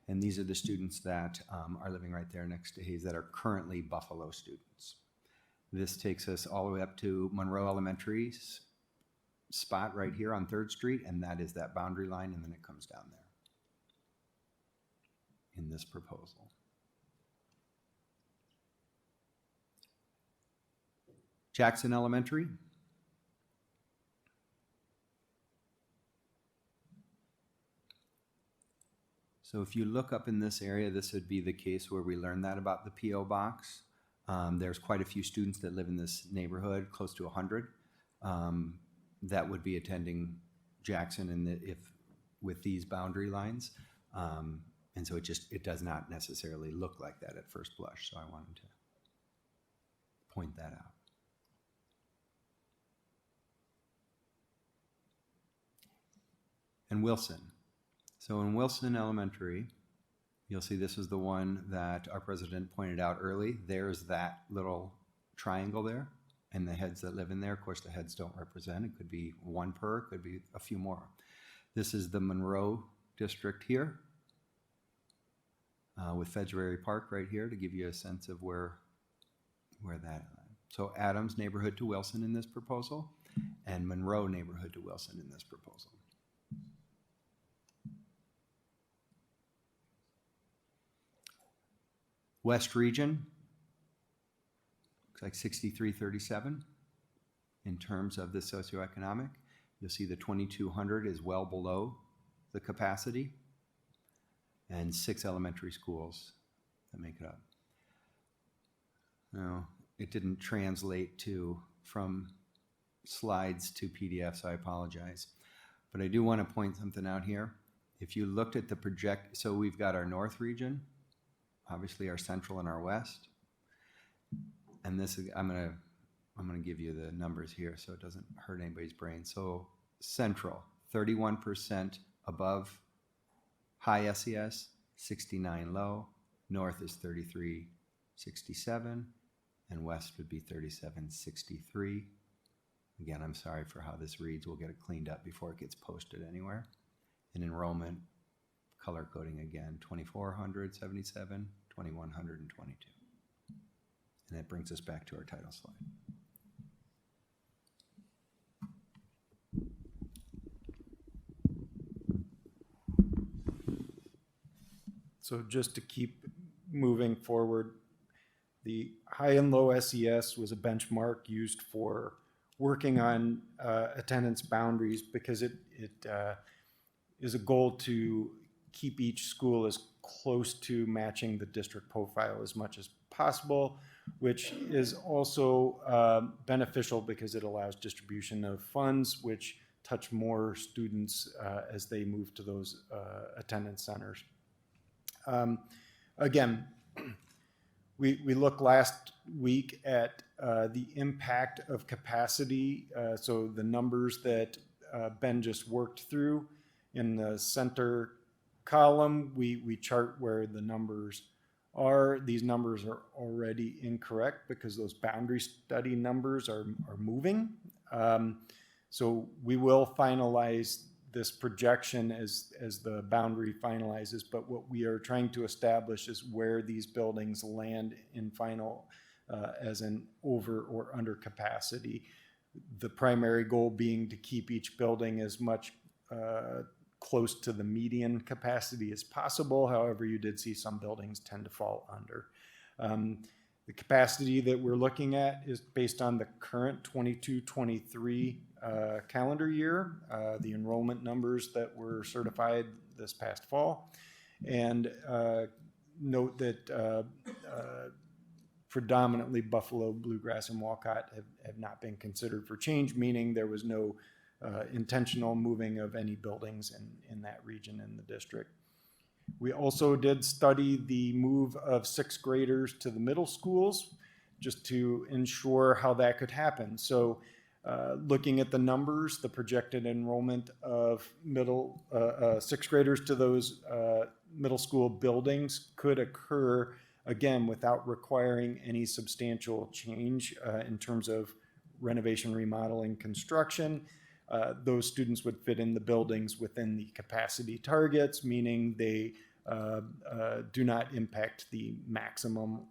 and these are the students that are living right there next to Hayes that are currently Buffalo students. This takes us all the way up to Monroe Elementary's spot right here on 3rd Street, and that is that boundary line, and then it comes down there in this proposal. Jackson Elementary. So if you look up in this area, this would be the case where we learned that about the P.O. box. There's quite a few students that live in this neighborhood, close to 100, that would be attending Jackson with these boundary lines. And so it does not necessarily look like that at first blush. So I wanted to point that out. And Wilson. So in Wilson Elementary, you'll see this is the one that our president pointed out early. There's that little triangle there and the heads that live in there. Of course, the heads don't represent. It could be one per, it could be a few more. This is the Monroe district here with February Park right here to give you a sense of where that is. So Adams neighborhood to Wilson in this proposal and Monroe neighborhood to Wilson in this proposal. West region, looks like 6337 in terms of the socioeconomic. You'll see the 2200 is well below the capacity, and 6 elementary schools that make it up. Now, it didn't translate from slides to PDF, so I apologize. But I do want to point something out here. If you looked at the so we've got our north region, obviously our central and our west. And this is, I'm gonna give you the numbers here so it doesn't hurt anybody's brain. So central, 31% above high SES, 69 low. North is 3367, and west would be 3763. Again, I'm sorry for how this reads. We'll get it cleaned up before it gets posted anywhere. And enrollment, color coding again, 2477, 2122. And that brings us back to our title slide. So just to keep moving forward, the high and low SES was a benchmark used for working on attendance boundaries because it is a goal to keep each school as close to matching the district profile as much as possible, which is also beneficial because it allows distribution of funds, which touch more students as they move to those attendance centers. Again, we looked last week at the impact of capacity. So the numbers that Ben just worked through in the center column, we chart where the numbers are. These numbers are already incorrect because those boundary study numbers are moving. So we will finalize this projection as the boundary finalizes, but what we are trying to establish is where these buildings land in final as an over or under capacity. The primary goal being to keep each building as much close to the median capacity as possible. However, you did see some buildings tend to fall under. The capacity that we're looking at is based on the current 22-23 calendar year, the enrollment numbers that were certified this past fall. And note that predominantly Buffalo, Bluegrass, and Walcott have not been considered for change, meaning there was no intentional moving of any buildings in that region in the district. We also did study the move of 6th graders to the middle schools just to ensure how that could happen. So Looking at the numbers, the projected enrollment of sixth graders to those middle school buildings could occur, again, without requiring any substantial change in terms of renovation, remodeling, construction. Those students would fit in the buildings within the capacity targets, meaning they do not impact the maximum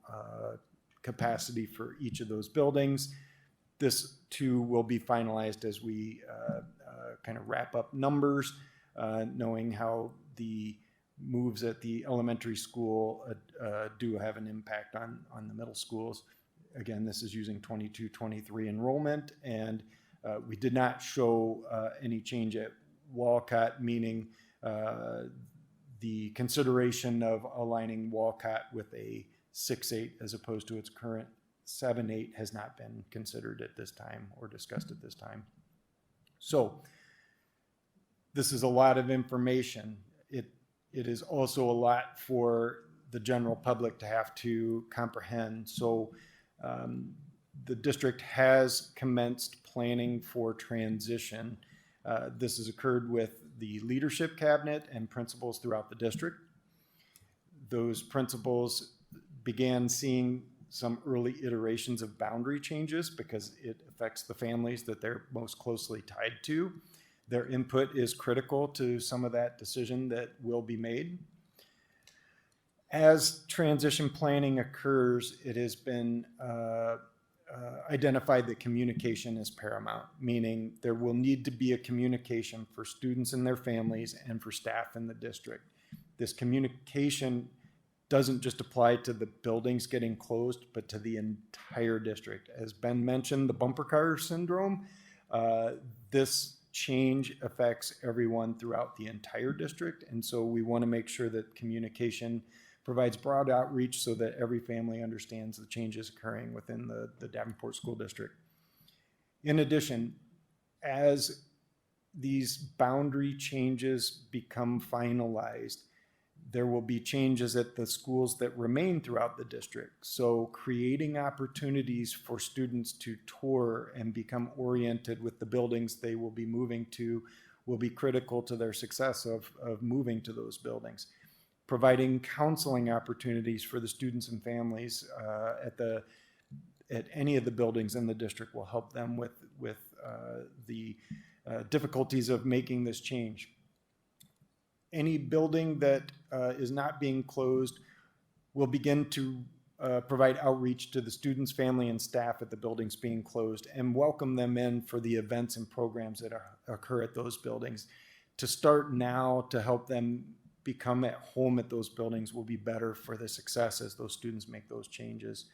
capacity for each of those buildings. This too will be finalized as we kind of wrap up numbers, knowing how the moves at the elementary school do have an impact on the middle schools. Again, this is using 22-23 enrollment, and we did not show any change at Walcott, meaning the consideration of aligning Walcott with a 6-8 as opposed to its current 7-8 has not been considered at this time or discussed at this time. So this is a lot of information. It is also a lot for the general public to have to comprehend. So the district has commenced planning for transition. This has occurred with the leadership cabinet and principals throughout the district. Those principals began seeing some early iterations of boundary changes because it affects the families that they're most closely tied to. Their input is critical to some of that decision that will be made. As transition planning occurs, it has been identified that communication is paramount, meaning there will need to be a communication for students and their families and for staff in the district. This communication doesn't just apply to the buildings getting closed, but to the entire district. As Ben mentioned, the bumper car syndrome, this change affects everyone throughout the entire district. And so we want to make sure that communication provides broad outreach so that every family understands the changes occurring within the Davenport School District. In addition, as these boundary changes become finalized, there will be changes at the schools that remain throughout the district. So creating opportunities for students to tour and become oriented with the buildings they will be moving to will be critical to their success of moving to those buildings. Providing counseling opportunities for the students and families at any of the buildings in the district will help them with the difficulties of making this change. Any building that is not being closed will begin to provide outreach to the students, family, and staff at the buildings being closed and welcome them in for the events and programs that occur at those buildings. To start now to help them become at home at those buildings will be better for the success as those students make those changes.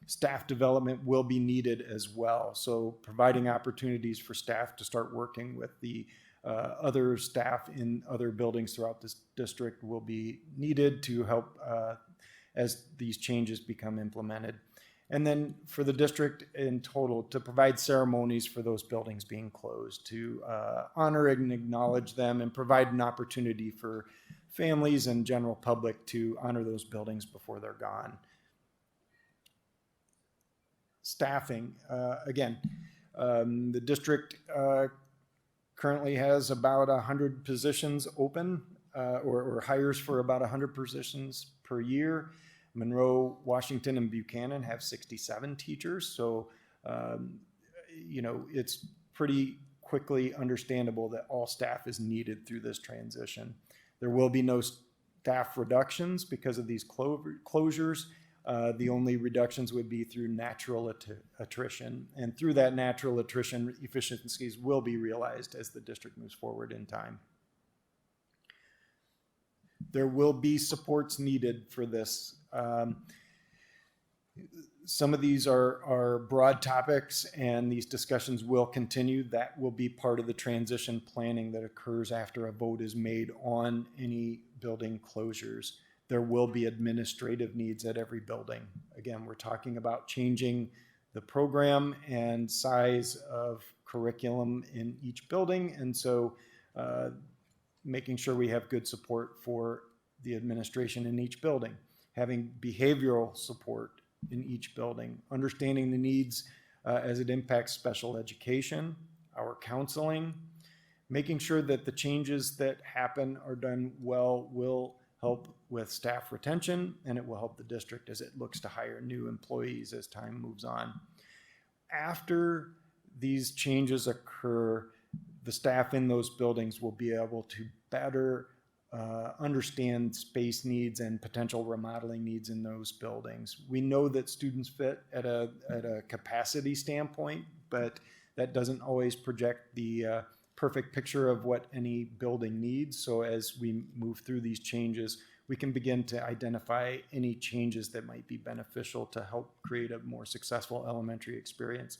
Staff development will be needed as well. So providing opportunities for staff to start working with the other staff in other buildings throughout this district will be needed to help as these changes become implemented. And then for the district in total, to provide ceremonies for those buildings being closed, to honor and acknowledge them and provide an opportunity for families and general public to honor those buildings before they're gone. Staffing, again, the district currently has about 100 positions open or hires for about 100 positions per year. Monroe, Washington, and Buchanan have 67 teachers. So, it's pretty quickly understandable that all staff is needed through this transition. There will be no staff reductions because of these closures. The only reductions would be through natural attrition. And through that natural attrition, efficiencies will be realized as the district moves forward in time. There will be supports needed for this. Some of these are broad topics, and these discussions will continue. That will be part of the transition planning that occurs after a vote is made on any building closures. There will be administrative needs at every building. Again, we're talking about changing the program and size of curriculum in each building, and so making sure we have good support for the administration in each building. Having behavioral support in each building, understanding the needs as it impacts special education, our counseling. Making sure that the changes that happen are done well will help with staff retention, and it will help the district as it looks to hire new employees as time moves on. After these changes occur, the staff in those buildings will be able to better understand space needs and potential remodeling needs in those buildings. We know that students fit at a capacity standpoint, but that doesn't always project the perfect picture of what any building needs. So as we move through these changes, we can begin to identify any changes that might be beneficial to help create a more successful elementary experience.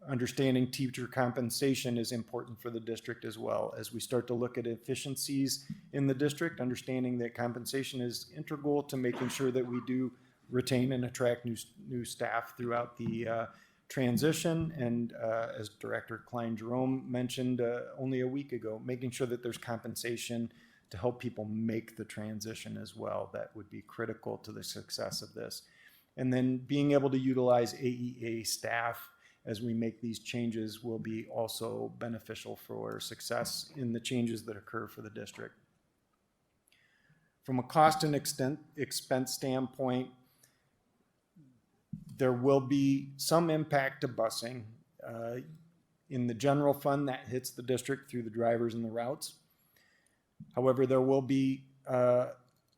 Understanding teacher compensation is important for the district as well. As we start to look at efficiencies in the district, understanding that compensation is integral to making sure that we do retain and attract new staff throughout the transition. And as Director Klein-Jerome mentioned only a week ago, making sure that there's compensation to help people make the transition as well. That would be critical to the success of this. And then being able to utilize AEA staff as we make these changes will be also beneficial for success in the changes that occur for the district. From a cost and expense standpoint, there will be some impact to busing. In the general fund, that hits the district through the drivers and the routes. However, there will be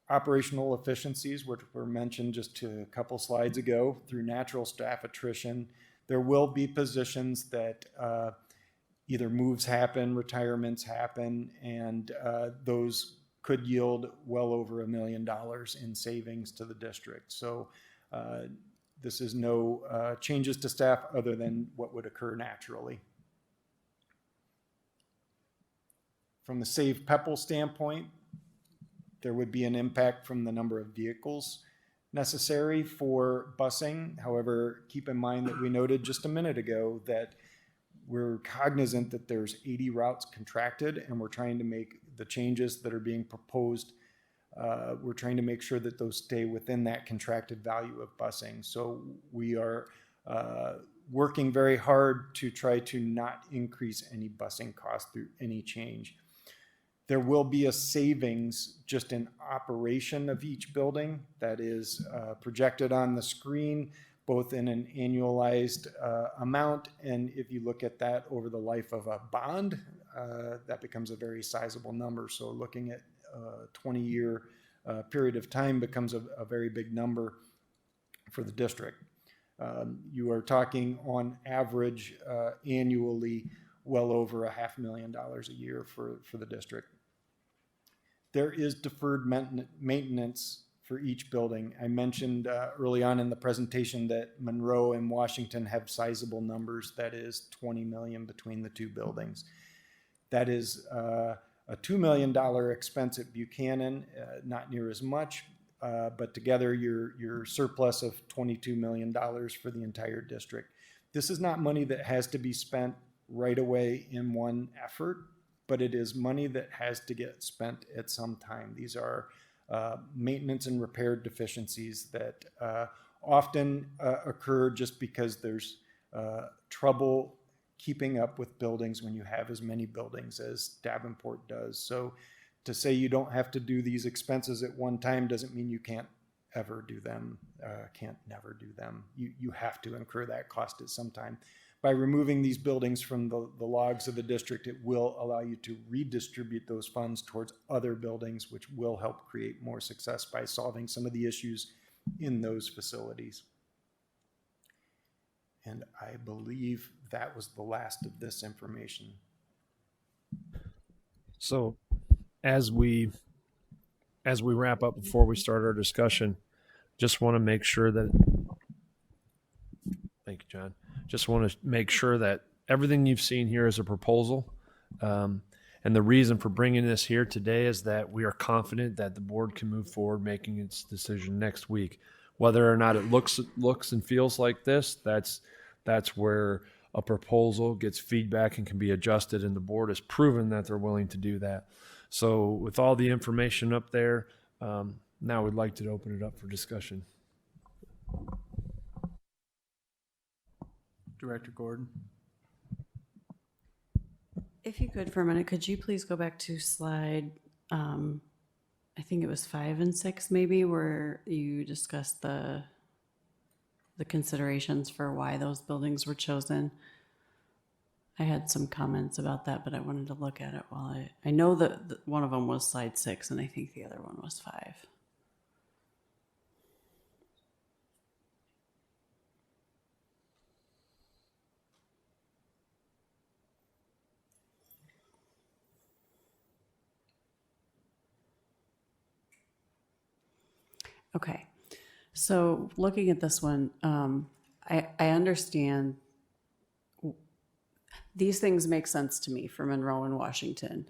operational efficiencies, which were mentioned just a couple slides ago, through natural staff attrition. There will be positions that either moves happen, retirements happen, and those could yield well over $1 million in savings to the district. So this is no changes to staff other than what would occur naturally. From the Save PEPL standpoint, there would be an impact from the number of vehicles necessary for busing. However, keep in mind that we noted just a minute ago that we're cognizant that there's 80 routes contracted, and we're trying to make the changes that are being proposed. We're trying to make sure that those stay within that contracted value of busing. So we are working very hard to try to not increase any busing costs through any change. There will be a savings just in operation of each building that is projected on the screen, both in an annualized amount, and if you look at that over the life of a bond, that becomes a very sizable number. So looking at a 20-year period of time becomes a very big number for the district. You are talking on average annually well over $500,000 a year for the district. There is deferred maintenance for each building. I mentioned early on in the presentation that Monroe and Washington have sizable numbers. That is $20 million between the two buildings. That is a $2 million expense at Buchanan, not near as much, but together your surplus of $22 million for the entire district. This is not money that has to be spent right away in one effort, but it is money that has to get spent at some time. These are maintenance and repair deficiencies that often occur just because there's trouble keeping up with buildings when you have as many buildings as Davenport does. So to say you don't have to do these expenses at one time doesn't mean you can't ever do them, can't never do them. You have to incur that cost at some time. By removing these buildings from the logs of the district, it will allow you to redistribute those funds towards other buildings, which will help create more success by solving some of the issues in those facilities. And I believe that was the last of this information. So as we wrap up before we start our discussion, just want to make sure that, thank you, John. Just want to make sure that everything you've seen here is a proposal. And the reason for bringing this here today is that we are confident that the board can move forward making its decision next week. Whether or not it looks and feels like this, that's where a proposal gets feedback and can be adjusted, and the board has proven that they're willing to do that. So with all the information up there, now we'd like to open it up for discussion. Director Gordon. If you could for a minute, could you please go back to slide, I think it was 5 and 6 maybe, where you discussed the considerations for why those buildings were chosen. I had some comments about that, but I wanted to look at it while I know that one of them was slide 6 and I think the other one was 5. Okay, so looking at this one, I understand these things make sense to me for Monroe and Washington.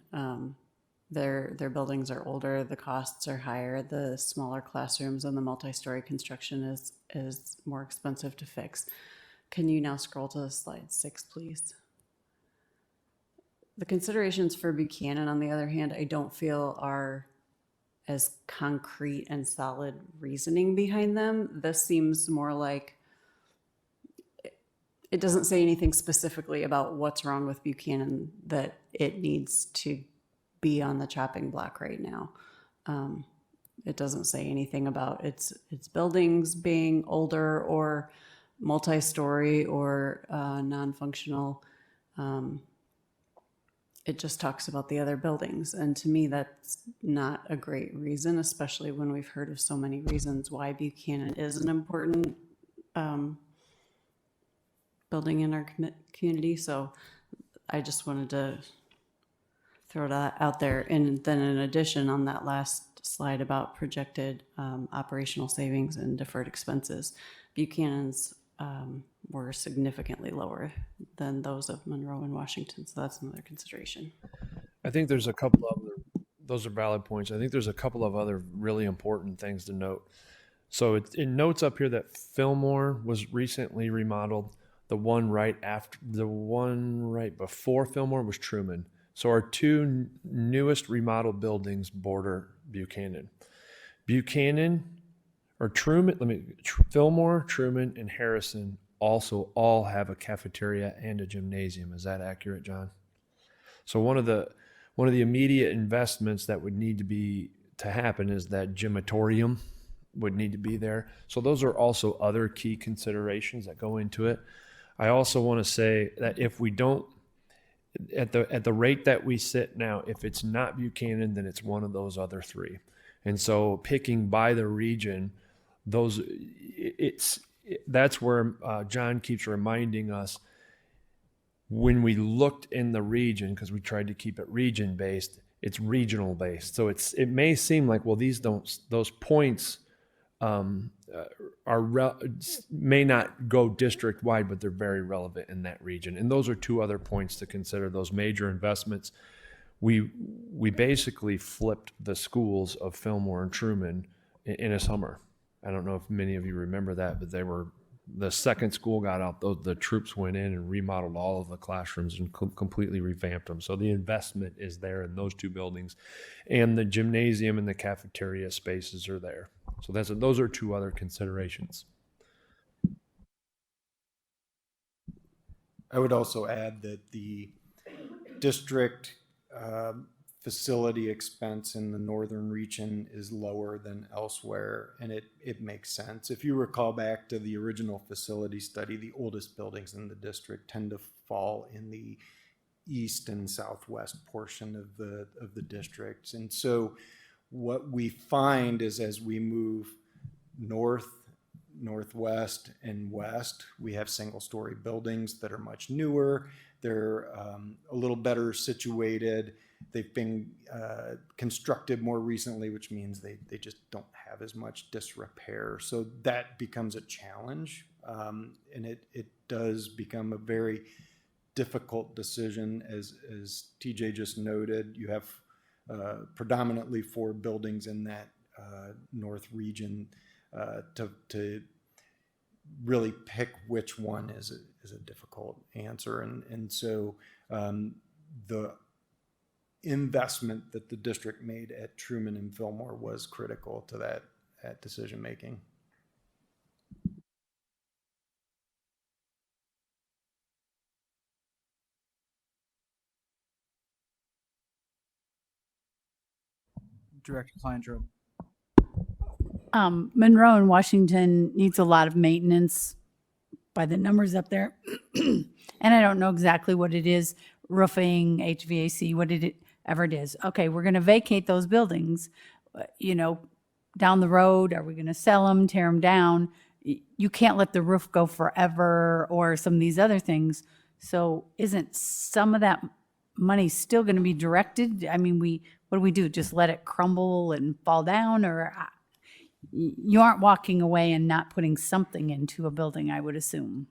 Their buildings are older, the costs are higher, the smaller classrooms and the multi-story construction is more expensive to fix. Can you now scroll to slide 6, please? The considerations for Buchanan, on the other hand, I don't feel are as concrete and solid reasoning behind them. This seems more like it doesn't say anything specifically about what's wrong with Buchanan that it needs to be on the chopping block right now. It doesn't say anything about its buildings being older or multi-story or non-functional. It just talks about the other buildings. And to me, that's not a great reason, especially when we've heard of so many reasons why Buchanan is an important building in our community. So I just wanted to throw that out there. And then in addition, on that last slide about projected operational savings and deferred expenses, Buchanan's were significantly lower than those of Monroe and Washington. So that's another consideration. I think there's a couple of those are valid points. I think there's a couple of other really important things to note. So it notes up here that Fillmore was recently remodeled. The one right before Fillmore was Truman. So our two newest remodeled buildings border Buchanan. Fillmore, Truman, and Harrison also all have a cafeteria and a gymnasium. Is that accurate, John? So one of the immediate investments that would need to happen is that gymatorium would need to be there. So those are also other key considerations that go into it. I also want to say that if we don't, at the rate that we sit now, if it's not Buchanan, then it's one of those other three. And so picking by the region, that's where John keeps reminding us when we looked in the region, because we tried to keep it region based, it's regional based. So it may seem like, well, those points may not go district wide, but they're very relevant in that region. And those are two other points to consider. Those major investments, we basically flipped the schools of Fillmore and Truman in a summer. I don't know if many of you remember that, but the second school got out, the troops went in and remodeled all of the classrooms and completely revamped them. So the investment is there in those two buildings, and the gymnasium and the cafeteria spaces are there. So those are two other considerations. I would also add that the district facility expense in the northern region is lower than elsewhere, and it makes sense. If you recall back to the original facility study, the oldest buildings in the district tend to fall in the east and southwest portion of the districts. And so what we find is as we move north, northwest, and west, we have single-story buildings that are much newer. They're a little better situated. They've been constructed more recently, which means they just don't have as much disrepair. So that becomes a challenge, and it does become a very difficult decision. As TJ just noted, you have predominantly 4 buildings in that north region. To really pick which one is a difficult answer, and so the investment that the district made at Truman and Fillmore was critical to that decision making. Director Kleindrop. Monroe and Washington needs a lot of maintenance by the numbers up there. And I don't know exactly what it is, roofing, HVAC, whatever it is. Okay, we're going to vacate those buildings, down the road. Are we going to sell them, tear them down? You can't let the roof go forever or some of these other things. So isn't some of that money still going to be directed? I mean, what do we do? Just let it crumble and fall down? Or you aren't walking away and not putting something into a building, I would assume.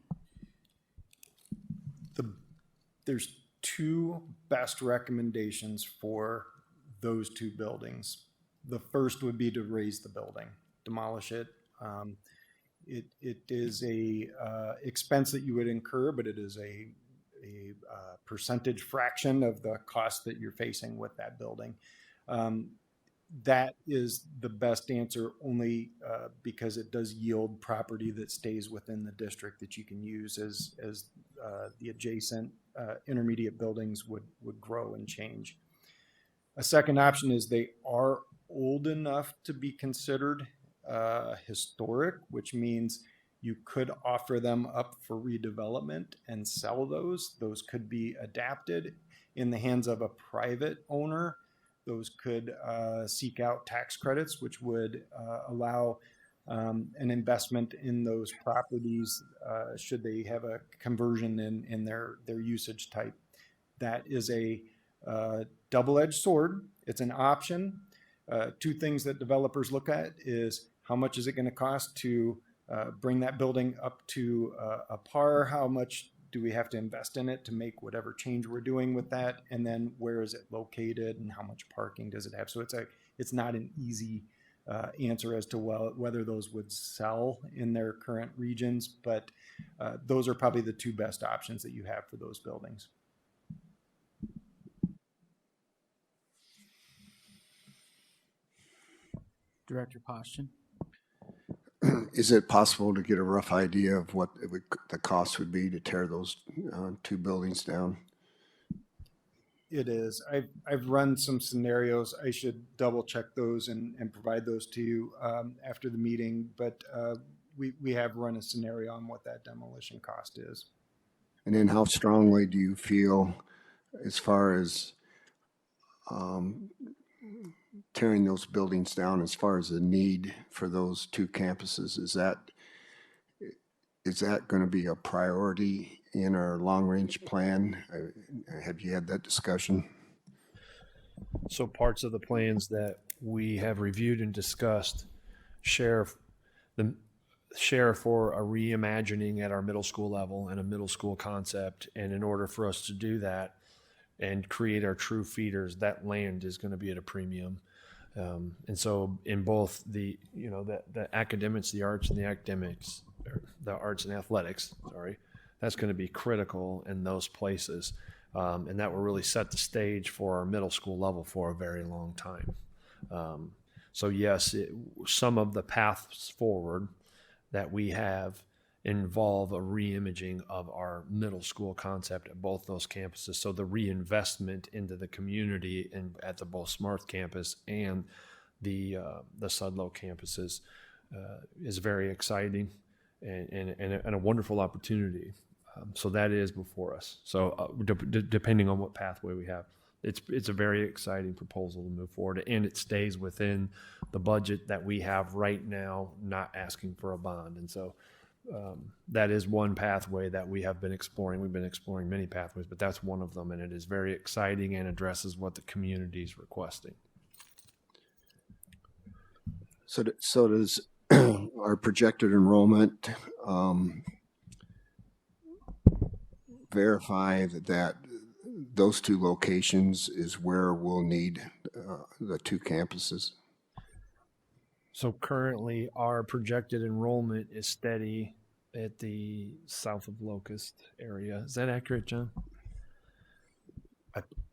There's two best recommendations for those two buildings. The first would be to raise the building, demolish it. It is a expense that you would incur, but it is a percentage fraction of the cost that you're facing with that building. That is the best answer only because it does yield property that stays within the district that you can use as the adjacent intermediate buildings would grow and change. A second option is they are old enough to be considered historic, which means you could offer them up for redevelopment and sell those. Those could be adapted in the hands of a private owner. Those could seek out tax credits, which would allow an investment in those properties should they have a conversion in their usage type. That is a double-edged sword. It's an option. Two things that developers look at is how much is it going to cost to bring that building up to a par? How much do we have to invest in it to make whatever change we're doing with that? And then where is it located and how much parking does it have? So it's not an easy answer as to whether those would sell in their current regions, but those are probably the two best options that you have for those buildings. Director Poston. Is it possible to get a rough idea of what the cost would be to tear those two buildings down? It is. I've run some scenarios. I should double check those and provide those to you after the meeting, but we have run a scenario on what that demolition cost is. And then how strongly do you feel as far as tearing those buildings down, as far as the need for those two campuses? Is that going to be a priority in our long-range plan? Have you had that discussion? So parts of the plans that we have reviewed and discussed share for a reimagining at our middle school level and a middle school concept. And in order for us to do that and create our true feeders, that land is going to be at a premium. And so in both the academics, the arts and the academics, the arts and athletics, that's going to be critical in those places. And that will really set the stage for our middle school level for a very long time. So yes, some of the paths forward that we have involve a reimaging of our middle school concept at both those campuses. So the reinvestment into the community and at the both Smart campus and the Sudlow campuses is very exciting and a wonderful opportunity. So that is before us. So depending on what pathway we have, it's a very exciting proposal to move forward, and it stays within the budget that we have right now, not asking for a bond. And so that is one pathway that we have been exploring. We've been exploring many pathways, but that's one of them, and it is very exciting and addresses what the community is requesting. So does our projected enrollment verify that those two locations is where we'll need the two campuses? So currently, our projected enrollment is steady at the south of Locust area. Is that accurate, John?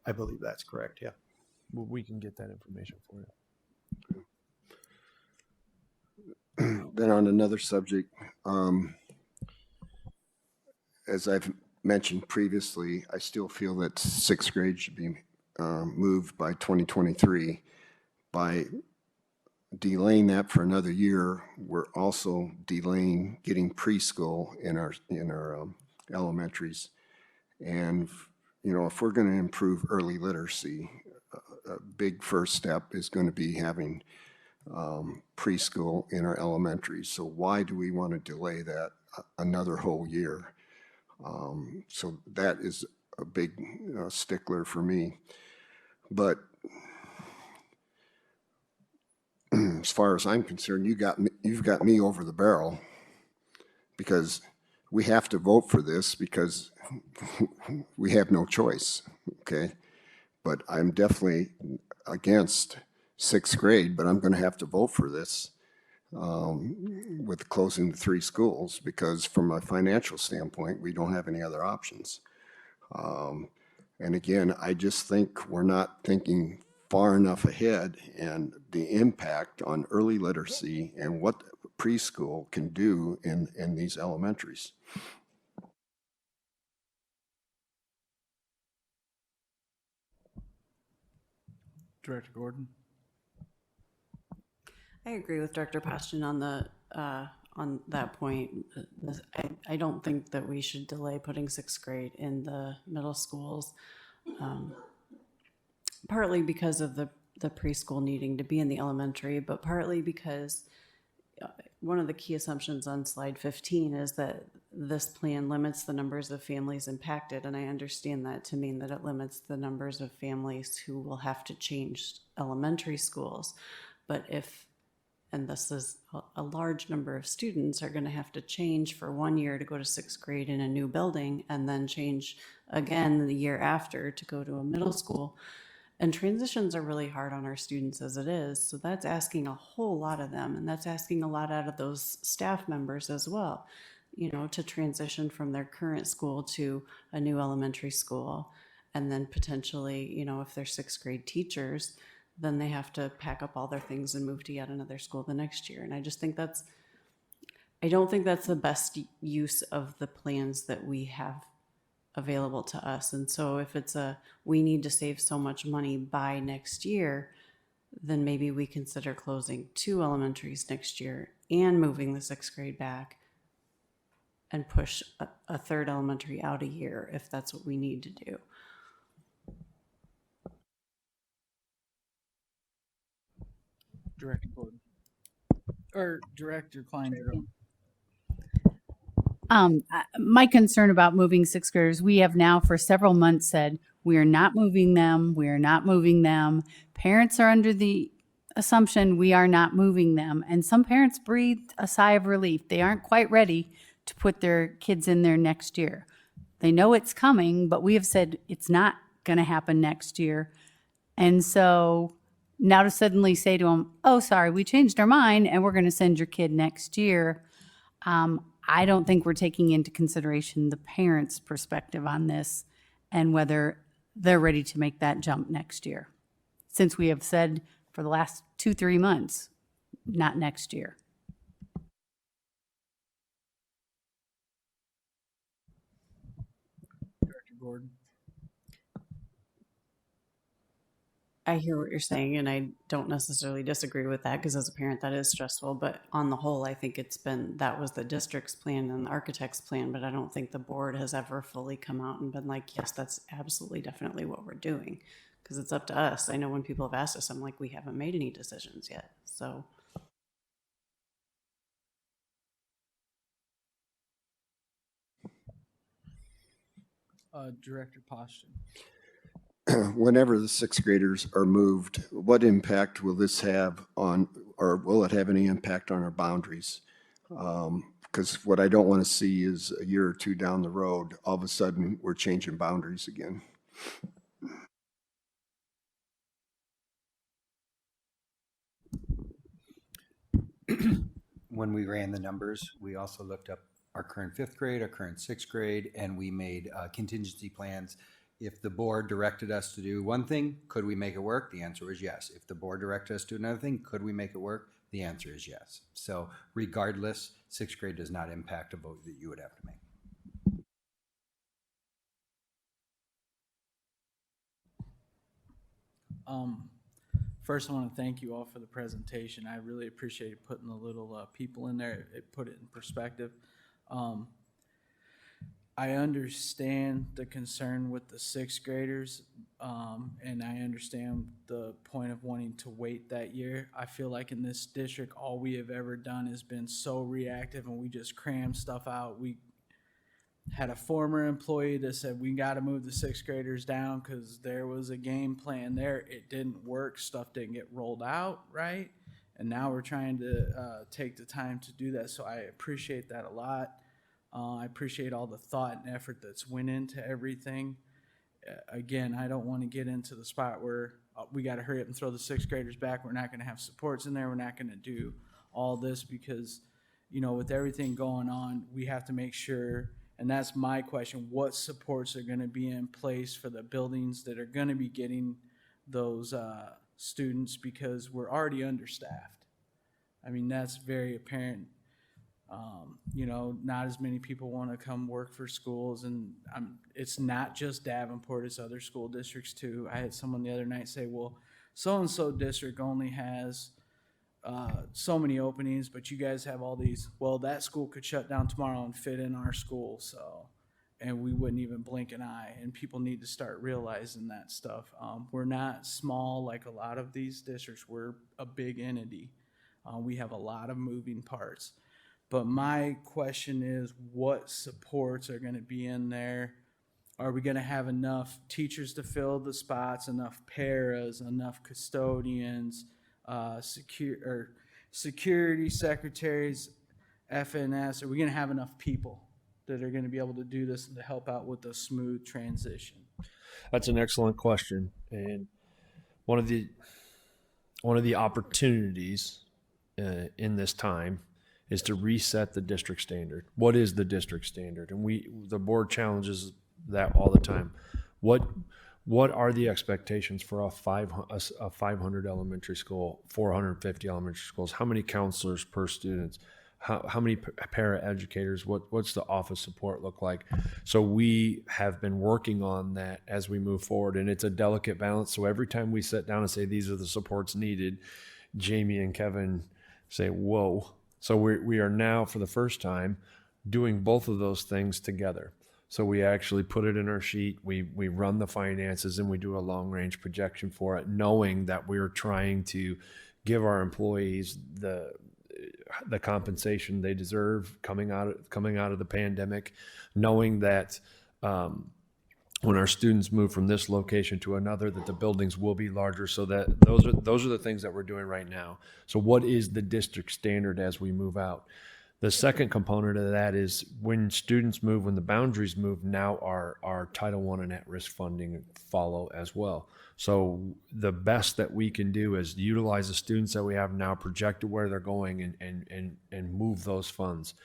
I believe that's correct, yeah. Well, we can get that information for you. Then on another subject, as I've mentioned previously, I still feel that sixth grade should be moved by 2023 by delaying that for another year, we're also delaying getting preschool in our elementaries. And, you know, if we're going to improve early literacy, a big first step is going to be having preschool in our elementaries. So why do we want to delay that another whole year? So that is a big stickler for me. But as far as I'm concerned, you've got me over the barrel, because we have to vote for this because we have no choice, okay? But I'm definitely against sixth grade, but I'm going to have to vote for this with closing the 3 schools, because from a financial standpoint, we don't have any other options. And again, I just think we're not thinking far enough ahead, and the impact on early literacy and what preschool can do in these elementaries. Director Gordon? I agree with Director Poston on that point. I don't think that we should delay putting sixth grade in the middle schools, partly because of the preschool needing to be in the elementary, but partly because one of the key assumptions on slide 15 is that this plan limits the numbers of families impacted, and I understand that to mean that it limits the numbers of families who will have to change elementary schools. But if, and this is a large number of students, are going to have to change for 1 year to go to sixth grade in a new building, and then change again the year after to go to a middle school. And transitions are really hard on our students as it is. So that's asking a whole lot of them. And that's asking a lot out of those staff members as well, you know, to transition from their current school to a new elementary school. And then potentially, you know, if they're sixth grade teachers, then they have to pack up all their things and move to yet another school the next year. And I just think I don't think that's the best use of the plans that we have available to us. And so if it's we need to save so much money by next year, then maybe we consider closing 2 elementaries next year and moving the sixth grade back and push a 3rd elementary out a year if that's what we need to do. Director Gordon? Or Director Klein? My concern about moving sixth graders, we have now for several months said, we are not moving them. We are not moving them. Parents are under the assumption we are not moving them. And some parents breathed a sigh of relief. They aren't quite ready to put their kids in there next year. They know it's coming, but we have said it's not going to happen next year. And so now to suddenly say to them, oh, sorry, we changed our mind and we're going to send your kid next year. I don't think we're taking into consideration the parents' perspective on this and whether they're ready to make that jump next year. Since we have said for the last 2-3 months, not next year. Director Gordon? I hear what you're saying, and I don't necessarily disagree with that, because as a parent, that is stressful. But on the whole, I think that was the district's plan and the architect's plan, but I don't think the board has ever fully come out and been like, yes, that's absolutely definitely what we're doing, because it's up to us. I know when people have asked us, I'm like, we haven't made any decisions yet. So. Director Poston? Whenever the sixth graders are moved, what impact will this have on, or will it have any impact on our boundaries? Because what I don't want to see is a year or 2 down the road, all of a sudden we're changing boundaries again. When we ran the numbers, we also looked up our current 5th grade, our current 6th grade, and we made contingency plans. If the board directed us to do one thing, could we make it work? The answer is yes. If the board directed us to do another thing, could we make it work? The answer is yes. So regardless, 6th grade does not impact a vote that you would have to make. First, I want to thank you all for the presentation. I really appreciate putting the little people in there. It put it in perspective. I understand the concern with the sixth graders, and I understand the point of wanting to wait that year. I feel like in this district, all we have ever done has been so reactive, and we just cram stuff out. We had a former employee that said we got to move the sixth graders down because there was a game plan there. It didn't work. Stuff didn't get rolled out right, and now we're trying to take the time to do that. So I appreciate that a lot. I appreciate all the thought and effort that's went into everything. Again, I don't want to get into the spot where we got to hurry up and throw the sixth graders back. We're not going to have supports in there. We're not going to do all this because, you know, with everything going on, we have to make sure, and that's my question, what supports are going to be in place for the buildings that are going to be getting those students, because we're already understaffed. I mean, that's very apparent. You know, not as many people want to come work for schools, and it's not just Davenport, it's other school districts too. I had someone the other night say, well, so-and-so district only has so many openings, but you guys have all these. Well, that school could shut down tomorrow and fit in our school, so, and we wouldn't even blink an eye, and people need to start realizing that stuff. We're not small like a lot of these districts. We're a big entity. We have a lot of moving parts. But my question is, what supports are going to be in there? Are we going to have enough teachers to fill the spots, enough paras, enough custodians, security secretaries, FNS? Are we going to have enough people that are going to be able to do this and to help out with a smooth transition? That's an excellent question. And one of the opportunities in this time is to reset the district standard. What is the district standard? And the board challenges that all the time. What are the expectations for a 500 elementary school, 450 elementary schools? How many counselors per student? How many para educators? What's the office support look like? So we have been working on that as we move forward, and it's a delicate balance. So every time we sit down and say these are the supports needed, Jamie and Kevin say, whoa. So we are now, for the first time, doing both of those things together. So we actually put it in our sheet, we run the finances, and we do a long-range projection for it, knowing that we're trying to give our employees the compensation they deserve coming out of the pandemic, knowing that when our students move from this location to another, that the buildings will be larger. So that those are the things that we're doing right now. So what is the district standard as we move out? The second component of that is when students move, when the boundaries move, now our Title I and at-risk funding follow as well. So the best that we can do is utilize the students that we have now, project where they're going, and move those funds.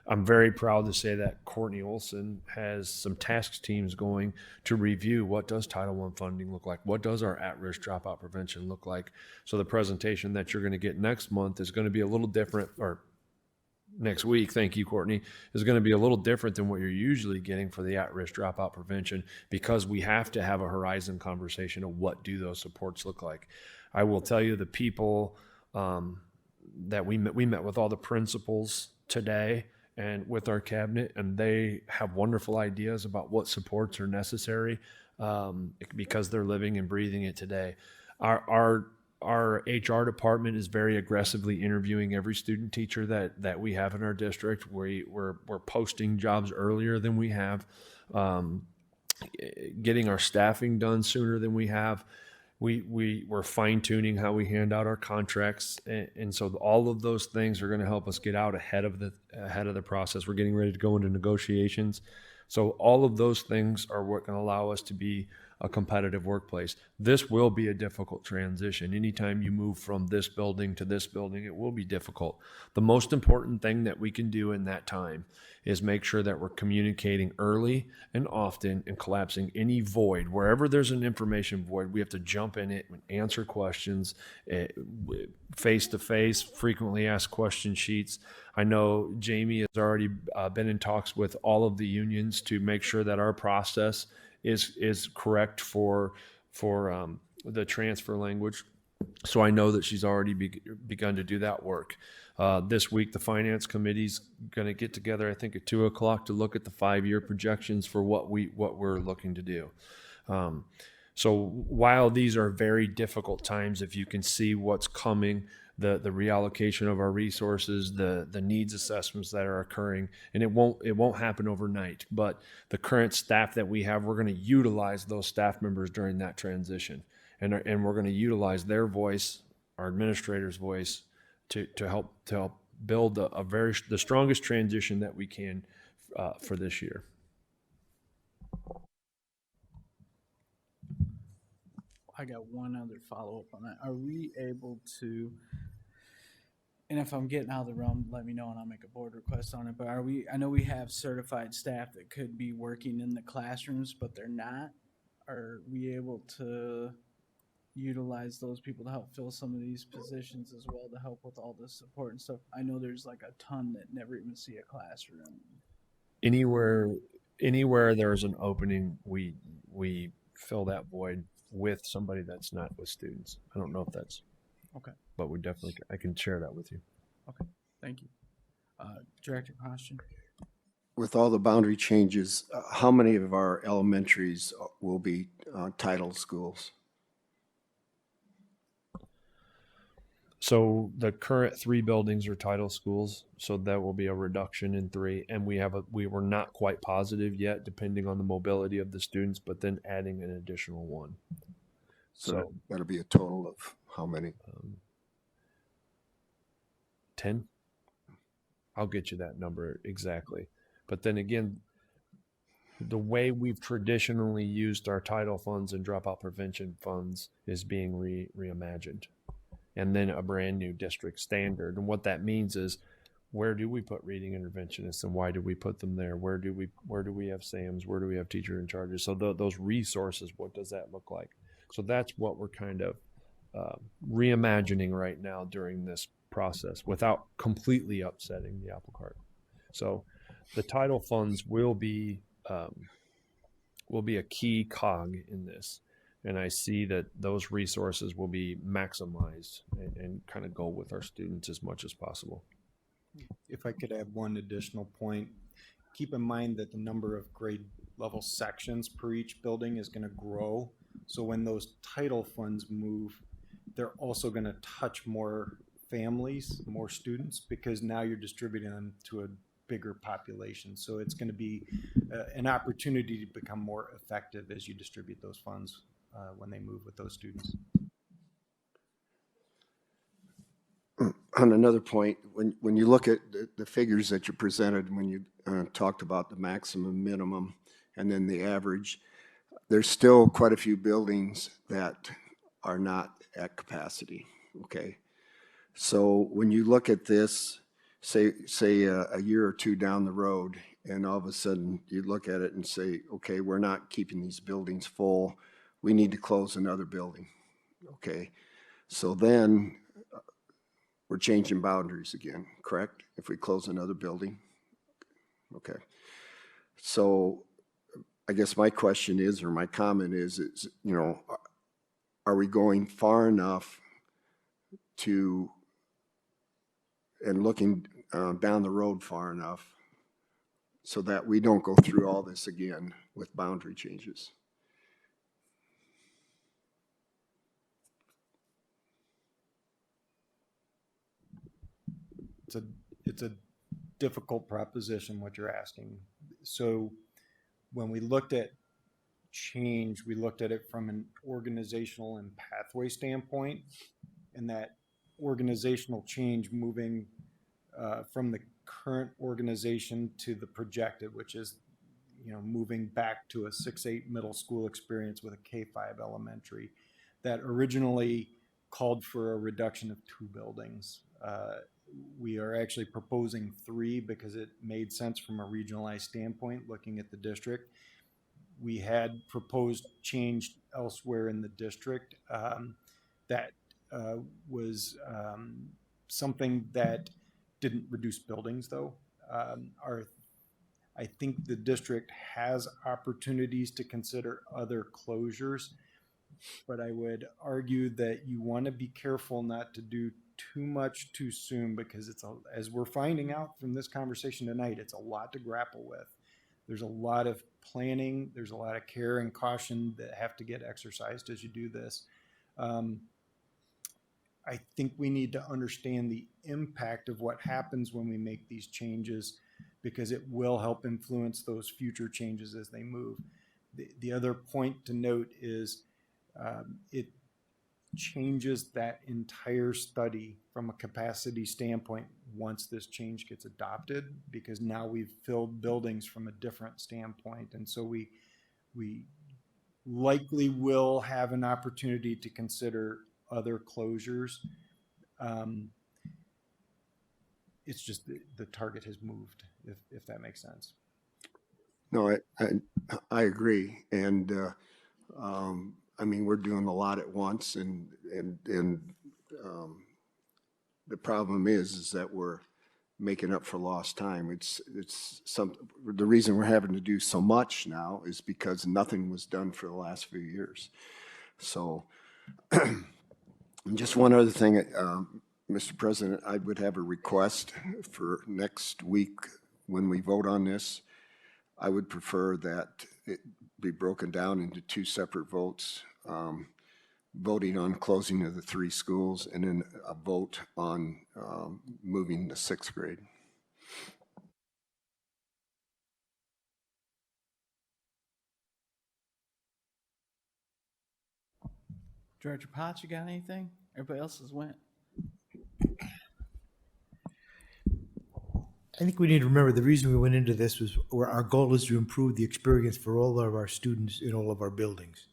I'm very proud to say that Courtney Olson has some task teams going to review what does Title I funding look like? What does our at-risk dropout prevention look like? So the presentation that you're going to get next month is going to be a little different, or next week, thank you, Courtney, is going to be a little different than what you're usually getting for the at-risk dropout prevention, because we have to have a horizon conversation of what do those supports look like. I will tell you, the people that we met with all the principals today and with our cabinet, and they have wonderful ideas about what supports are necessary because they're living and breathing it today. Our HR department is very aggressively interviewing every student teacher that we have in our district. We're posting jobs earlier than we have, getting our staffing done sooner than we have. We're fine-tuning how we hand out our contracts, and so all of those things are going to help us get out ahead of the process. We're getting ready to go into negotiations, so all of those things are what can allow us to be a competitive workplace. This will be a difficult transition. Anytime you move from this building to this building, it will be difficult. The most important thing that we can do in that time is make sure that we're communicating early and often and collapsing any void. Wherever there's an information void, we have to jump in it and answer questions face-to-face, frequently asked question sheets. I know Jamie has already been in talks with all of the unions to make sure that our process is correct for the transfer language. So I know that she's already begun to do that work. This week, the finance committee's going to get together, I think, at 2:00 to look at the 5-year projections for what we're looking to do. So while these are very difficult times, if you can see what's coming, the reallocation of our resources, the needs assessments that are occurring, and it won't happen overnight. But the current staff that we have, we're going to utilize those staff members during that transition, and we're going to utilize their voice, our administrator's voice, to help build the strongest transition that we can for this year. I got one other follow-up on that. Are we able to, and if I'm getting out of the realm, let me know and I'll make a board request on it, but I know we have certified staff that could be working in the classrooms, but they're not. Are we able to utilize those people to help fill some of these positions as well, to help with all the support and stuff? I know there's like a ton that never even see a classroom. Anywhere there's an opening, we fill that void with somebody that's not with students. I don't know if that's Okay. but we definitely, I can share that with you. Okay, thank you. Director Costigan? With all the boundary changes, how many of our elementaries will be title schools? So the current 3 buildings are title schools, so that will be a reduction in 3. And we were not quite positive yet, depending on the mobility of the students, but then adding an additional 1. So that'll be a total of how many? 10. I'll get you that number exactly. But then again, the way we've traditionally used our title funds and dropout prevention funds is being reimagined. And then a brand new district standard. And what that means is, where do we put reading interventionists and why do we put them there? Where do we have SAMs? Where do we have teacher in charges? So those resources, what does that look like? So that's what we're kind of reimagining right now during this process without completely upsetting the apple cart. So the title funds will be a key cog in this. And I see that those resources will be maximized and kind of go with our students as much as possible. If I could add one additional point, keep in mind that the number of grade level sections per each building is going to grow. So when those title funds move, they're also going to touch more families, more students, because now you're distributing them to a bigger population. So it's going to be an opportunity to become more effective as you distribute those funds when they move with those students. On another point, when you look at the figures that you presented, when you talked about the maximum, minimum, and then the average, there's still quite a few buildings that are not at capacity, okay? So when you look at this, say a year or 2 down the road, and all of a sudden you look at it and say, okay, we're not keeping these buildings full, we need to close another building, okay? So then we're changing boundaries again, correct? If we close another building, okay. So I guess my question is, or my comment is, you know, are we going far enough to, and looking down the road far enough so that we don't go through all this again with boundary changes? It's a difficult proposition what you're asking. So when we looked at change, we looked at it from an organizational and pathway standpoint, and that organizational change moving from the current organization to the projected, which is, you know, moving back to a 6-8 middle school experience with a K-5 elementary, that originally called for a reduction of 2 buildings. We are actually proposing 3 because it made sense from a regionalized standpoint looking at the district. We had proposed change elsewhere in the district that was something that didn't reduce buildings though. I think the district has opportunities to consider other closures. But I would argue that you want to be careful not to do too much too soon, because as we're finding out from this conversation tonight, it's a lot to grapple with. There's a lot of planning, there's a lot of care and caution that have to get exercised as you do this. I think we need to understand the impact of what happens when we make these changes, because it will help influence those future changes as they move. The other point to note is it changes that entire study from a capacity standpoint once this change gets adopted, because now we've filled buildings from a different standpoint. And so we likely will have an opportunity to consider other closures. It's just the target has moved, if that makes sense. No, I agree. And, I mean, we're doing a lot at once, and the problem is that we're making up for lost time. The reason we're having to do so much now is because nothing was done for the last few years. So, just one other thing, Mr. President, I would have a request for next week when we vote on this. I would prefer that it be broken down into two separate votes, voting on closing of the 3 schools, and then a vote on moving the 6th grade. Director Potts, you got anything? Everybody else has went. I think we need to remember the reason we went into this was our goal is to improve the experience for all of our students in all of our buildings.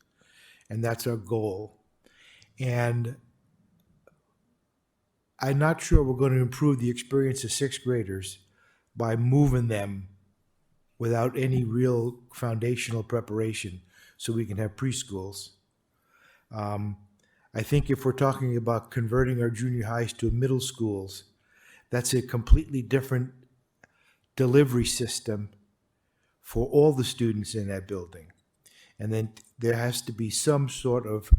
And that's our goal. And I'm not sure we're going to improve the experience of 6th graders by moving them without any real foundational preparation so we can have preschools. I think if we're talking about converting our junior highs to middle schools, that's a completely different delivery system for all the students in that building. And then there has to be some sort of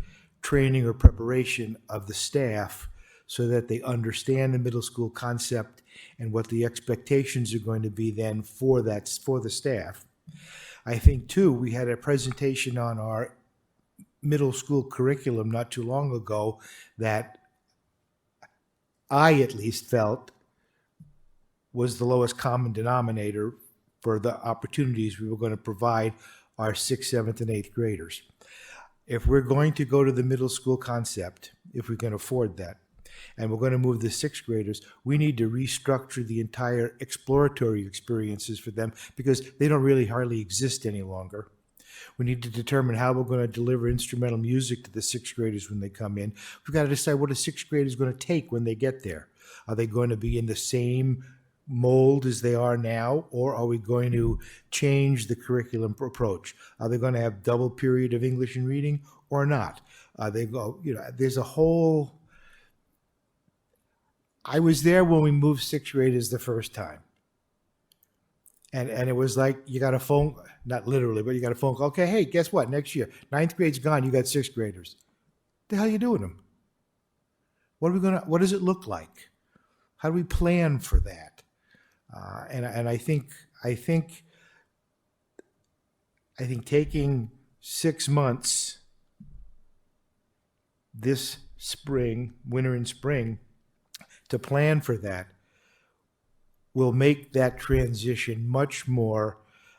training or preparation of the staff so that they understand the middle school concept and what the expectations are going to be then for the staff. I think too, we had a presentation on our middle school curriculum not too long ago that I at least felt was the lowest common denominator for the opportunities we were going to provide our 6th, 7th, and 8th graders. If we're going to go to the middle school concept, if we can afford that, and we're going to move the 6th graders, we need to restructure the entire exploratory experiences for them because they don't really hardly exist any longer. We need to determine how we're going to deliver instrumental music to the 6th graders when they come in. We've got to decide what a 6th grader is going to take when they get there. Are they going to be in the same mold as they are now, or are we going to change the curriculum approach? Are they going to have double period of English and reading or not? There's a whole. I was there when we moved 6th graders the first time. And it was like you got a phone, not literally, but you got a phone call. Okay, hey, guess what? Next year, 9th grade's gone. You got 6th graders. The hell are you doing them? What does it look like? How do we plan for that? And I think taking 6 months this spring, winter and spring, to plan for that will make that transition much more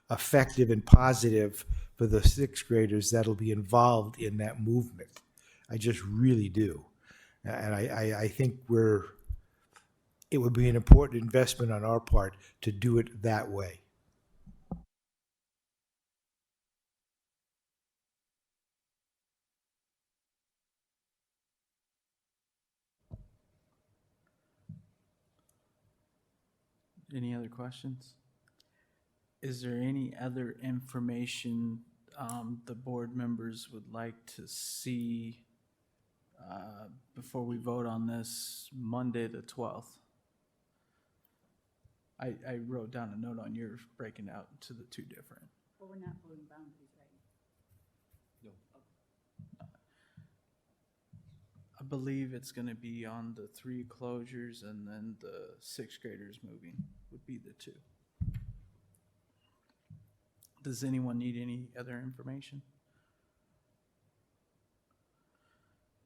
effective and positive for the 6th graders that'll be involved in that movement. I just really do. And I think it would be an important investment on our part to do it that way. Any other questions? Is there any other information the board members would like to see before we vote on this Monday the 12th? I wrote down a note on yours breaking out to the 2 different. But we're not voting boundaries, right? believe it's gonna be on the 3 closures, and then the 6th graders moving would be the 2. Does anyone need any other information?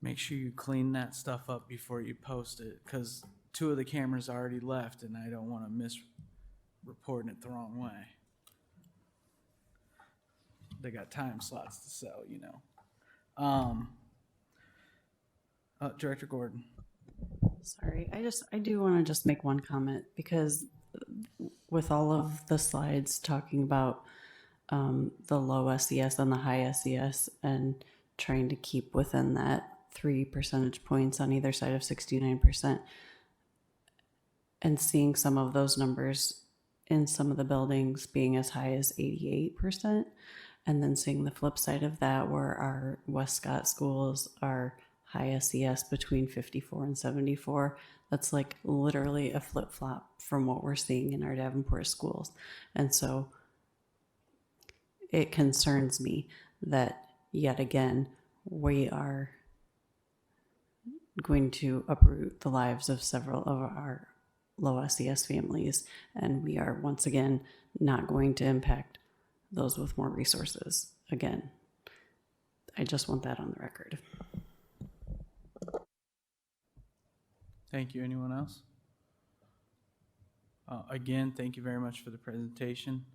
Make sure you clean that stuff up before you post it, because 2 of the cameras already left, and I don't want to miss reporting it the wrong way. They got time slots to sell, you know. Director Gordon. Sorry, I do want to just make one comment, because with all of the slides talking about the low SES and the high SES and trying to keep within that 3 percentage points on either side of 69%, and seeing some of those numbers in some of the buildings being as high as 88%, and then seeing the flip side of that where our West Scott schools are high SES between 54 and 74. That's like literally a flip-flop from what we're seeing in our Davenport schools. And so it concerns me that yet again we are going to uproot the lives of several of our low SES families, and we are once again not going to impact those with more resources. Again, I just want that on the record. Thank you. Anyone else? Again, thank you very much for the presentation.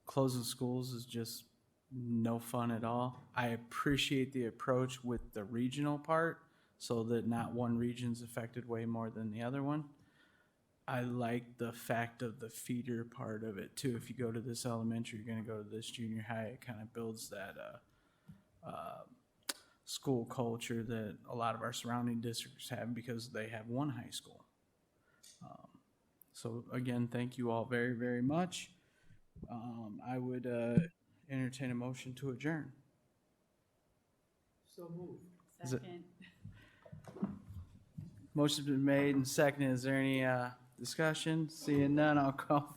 Closing schools is just no fun at all. I appreciate the approach with the regional part so that not one region's affected way more than the other one. I like the fact of the feeder part of it too. If you go to this elementary, you're going to go to this junior high. It kind of builds that school culture that a lot of our surrounding districts have because they have one high school. So again, thank you all very, very much. I would entertain a motion to adjourn. So moved. Second. Motion's been made and seconded. Is there any discussion? Seeing none, I'll call.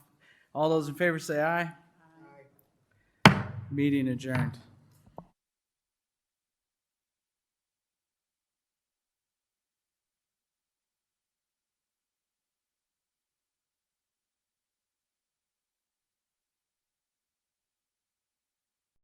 All those in favor say aye. Aye. Meeting adjourned.